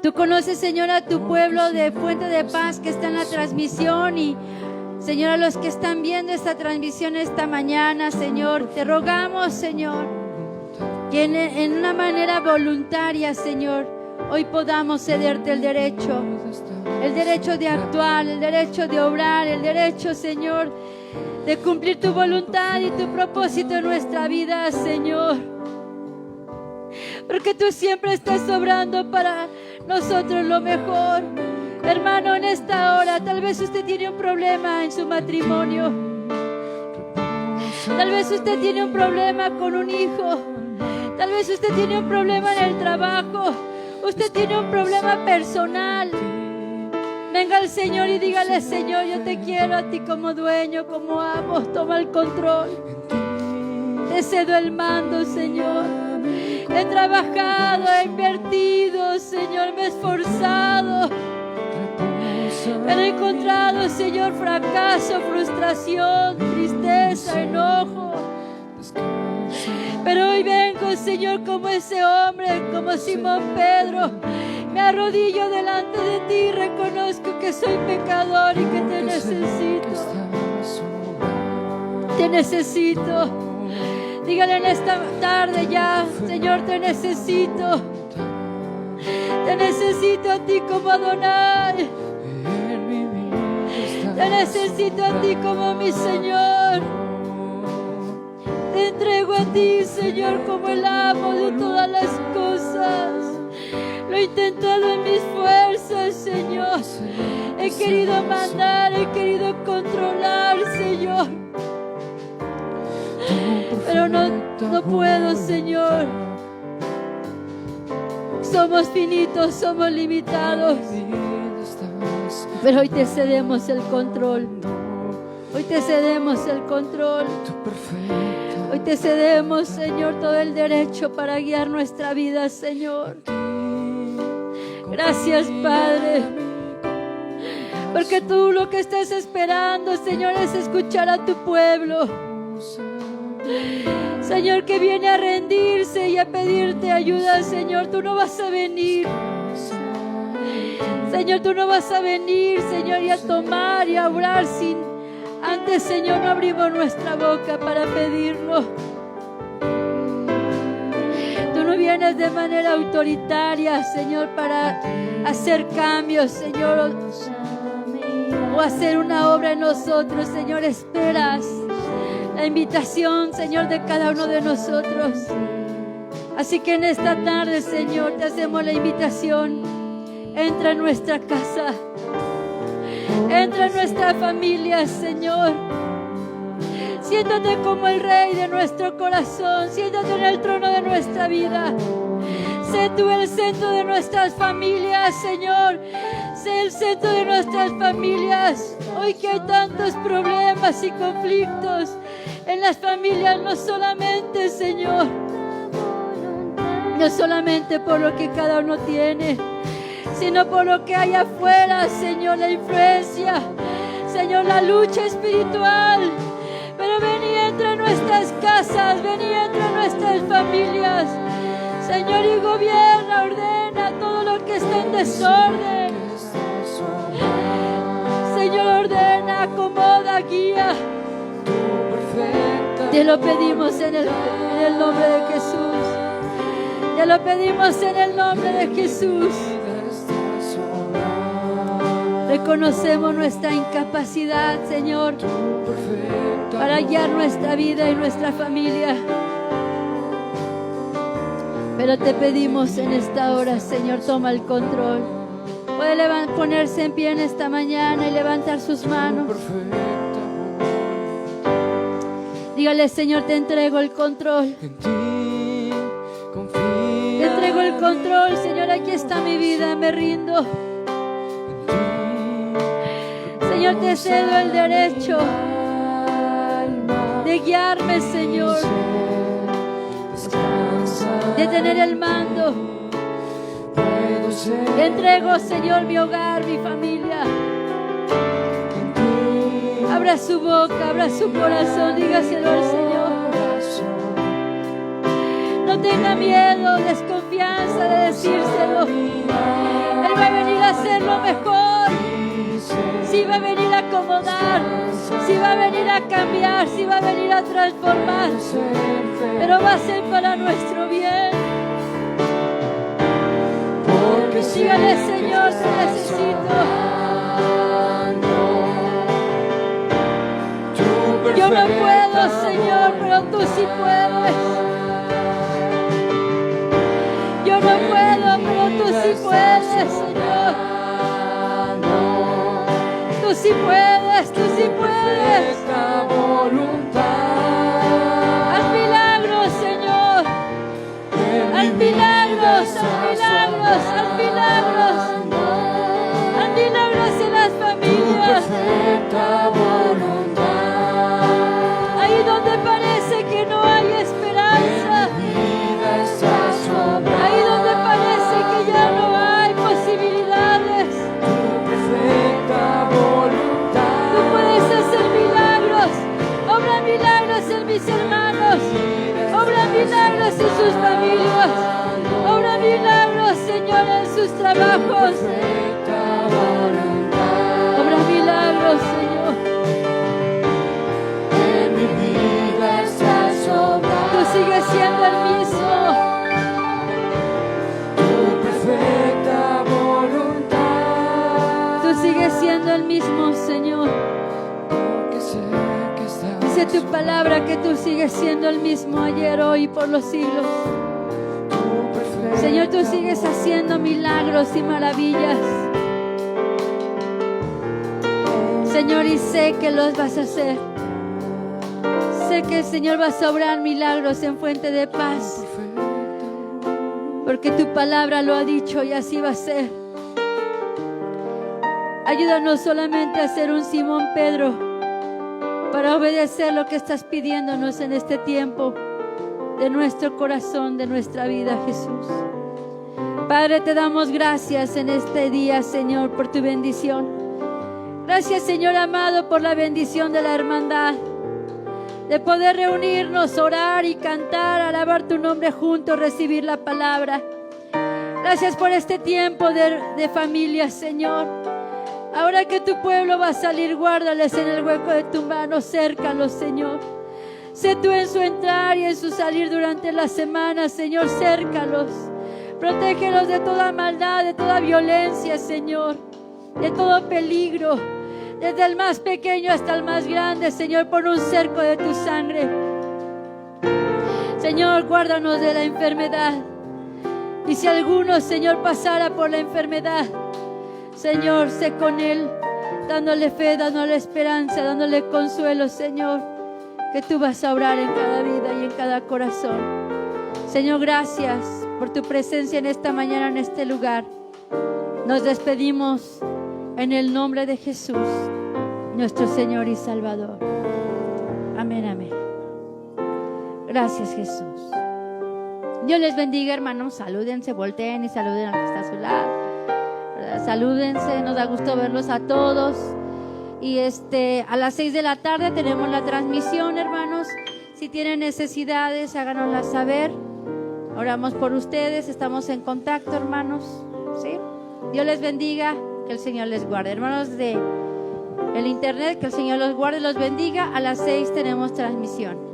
Tú conoces, Señor, a tu pueblo de Fuente de Paz que está en la transmisión y, Señor, a los que están viendo esta transmisión esta mañana, Señor, te rogamos, Señor, que en una manera voluntaria, Señor, hoy podamos cederte el derecho de actuar, el derecho de obrar, el derecho, Señor, de cumplir tu voluntad y tu propósito en nuestra vida, Señor. Porque tú siempre estás obrando para nosotros lo mejor. Hermano, en esta hora, tal vez usted tiene un problema en su matrimonio. Tal vez usted tiene un problema con un hijo. Tal vez usted tiene un problema en el trabajo. Usted tiene un problema personal. Venga al Señor y dígale: Señor, yo te quiero a ti como dueño, como amo. Toma el control. Te cedo el mando, Señor. He trabajado, he invertido, Señor, me he esforzado. Pero he encontrado, Señor, fracaso, frustración, tristeza, enojo. Pero hoy vengo, Señor, como ese hombre, como Simón Pedro. Me arrodillo delante de ti y reconozco que soy pecador y que te necesito. Te necesito. Dígale en esta tarde ya: Señor, te necesito. Te necesito a ti como Adonai. Te necesito a ti como mi Señor. Te entrego a ti, Señor, como el amo de todas las cosas. Lo he intentado en mis fuerzas, Señor. He querido mandar, he querido controlar, Señor. Pero no puedo, Señor. Somos finitos, somos limitados. Pero hoy te cedemos el control. Hoy te cedemos el control. Hoy te cedemos, Señor, todo el derecho para guiar nuestra vida, Señor. Gracias, Padre. Porque tú lo que estás esperando, Señor, es escuchar a tu pueblo. Señor, que viene a rendirse y a pedirte ayuda, Señor. Tú no vas a venir. Señor, tú no vas a venir, Señor, y a tomar y a orar sin antes, Señor, no abrimos nuestra boca para pedirlo. Tú no vienes de manera autoritaria, Señor, para hacer cambios, Señor, o hacer una obra en nosotros, Señor. Esperas la invitación, Señor, de cada uno de nosotros. Así que en esta tarde, Señor, te hacemos la invitación. Entra en nuestra casa. Entra en nuestra familia, Señor. Siéntate como el Rey de nuestro corazón. Siéntate en el trono de nuestra vida. Sé tú el centro de nuestras familias, Señor. Sé el centro de nuestras familias. Hoy que hay tantos problemas y conflictos en las familias, no solamente, Señor, no solamente por lo que cada uno tiene, sino por lo que hay afuera, Señor, la influencia, Señor, la lucha espiritual. Pero ven y entra en nuestras casas, ven y entra en nuestras familias, Señor, y gobierna, ordena todo lo que está en desorden. Señor, ordena, acomoda, guía. Te lo pedimos en el nombre de Jesús. Te lo pedimos en el nombre de Jesús. Reconocemos nuestra incapacidad, Señor, para guiar nuestra vida y nuestra familia. Pero te pedimos en esta hora, Señor, toma el control. Puede ponerse en pie en esta mañana y levantar sus manos. Dígale, Señor, te entrego el control. Te entrego el control, Señor, aquí está mi vida, me rindo. Señor, te cedo el derecho de guiarme, Señor, de tener el mando. Te entrego, Señor, mi hogar, mi familia. Abra su boca, abra su corazón, dígaselo al Señor. No tenga miedo, desconfianza de decírselo. Él va a venir a hacerlo mejor. Sí va a venir a acomodar, sí va a venir a cambiar, sí va a venir a transformar, pero va a ser para nuestro bien. Dígale, Señor, te necesito. Yo no puedo, Señor, pero tú sí puedes. Yo no puedo, pero tú sí puedes, Señor. Tú sí puedes, tú sí puedes. Haz milagros, Señor. Haz milagros, haz milagros, haz milagros. Haz milagros en las familias. Ahí donde parece que no hay esperanza. Ahí donde parece que ya no hay posibilidades. Tú puedes hacer milagros. Obra milagros en mis hermanos. Obra milagros en sus familias. Obra milagros, Señor, en sus trabajos. Obra milagros, Señor. Tú sigues siendo el mismo. Tú sigues siendo el mismo, Señor. Dice tu palabra que tú sigues siendo el mismo ayer, hoy y por los siglos. Señor, tú sigues haciendo milagros y maravillas. Señor, y sé que los vas a hacer. Sé que, Señor, vas a obrar milagros en Fuente de Paz. Porque tu palabra lo ha dicho y así va a ser. Ayúdanos solamente a ser un Simón Pedro para obedecer lo que estás pidiéndonos en este tiempo de nuestro corazón, de nuestra vida, Jesús. Padre, te damos gracias en este día, Señor, por tu bendición. Gracias, Señor amado, por la bendición de la hermandad, de poder reunirnos, orar y cantar, alabar tu nombre juntos, recibir la palabra. Gracias por este tiempo de familia, Señor. Ahora que tu pueblo va a salir, guárdales en el hueco de tu mano, cércalos, Señor. Sé tú en su entrar y en su salir durante la semana, Señor, cércalos. Protégelos de toda maldad, de toda violencia, Señor, de todo peligro, desde el más pequeño hasta el más grande, Señor, pon un cerco de tu sangre. Señor, guárdanos de la enfermedad. Y si alguno, Señor, pasara por la enfermedad, Señor, sé con él, dándole fe, dándole esperanza, dándole consuelo, Señor, que tú vas a obrar en cada vida y en cada corazón. Señor, gracias por tu presencia en esta mañana, en este lugar. Nos despedimos en el nombre de Jesús, nuestro Señor y Salvador. Amén, amén. Gracias, Jesús. Dios les bendiga, hermanos. Salúdense, volteen y saluden al que está a su lado. ¿Verdad? Salúdense, nos da gusto verlos a todos. Y a las 6 de la tarde tenemos la transmisión, hermanos. Si tienen necesidades, háganoslas saber. Oramos por ustedes, estamos en contacto, hermanos. ¿Sí? Dios les bendiga, que el Señor les guarde. Hermanos de el internet, que el Señor los guarde y los bendiga. A las 6 tenemos transmisión.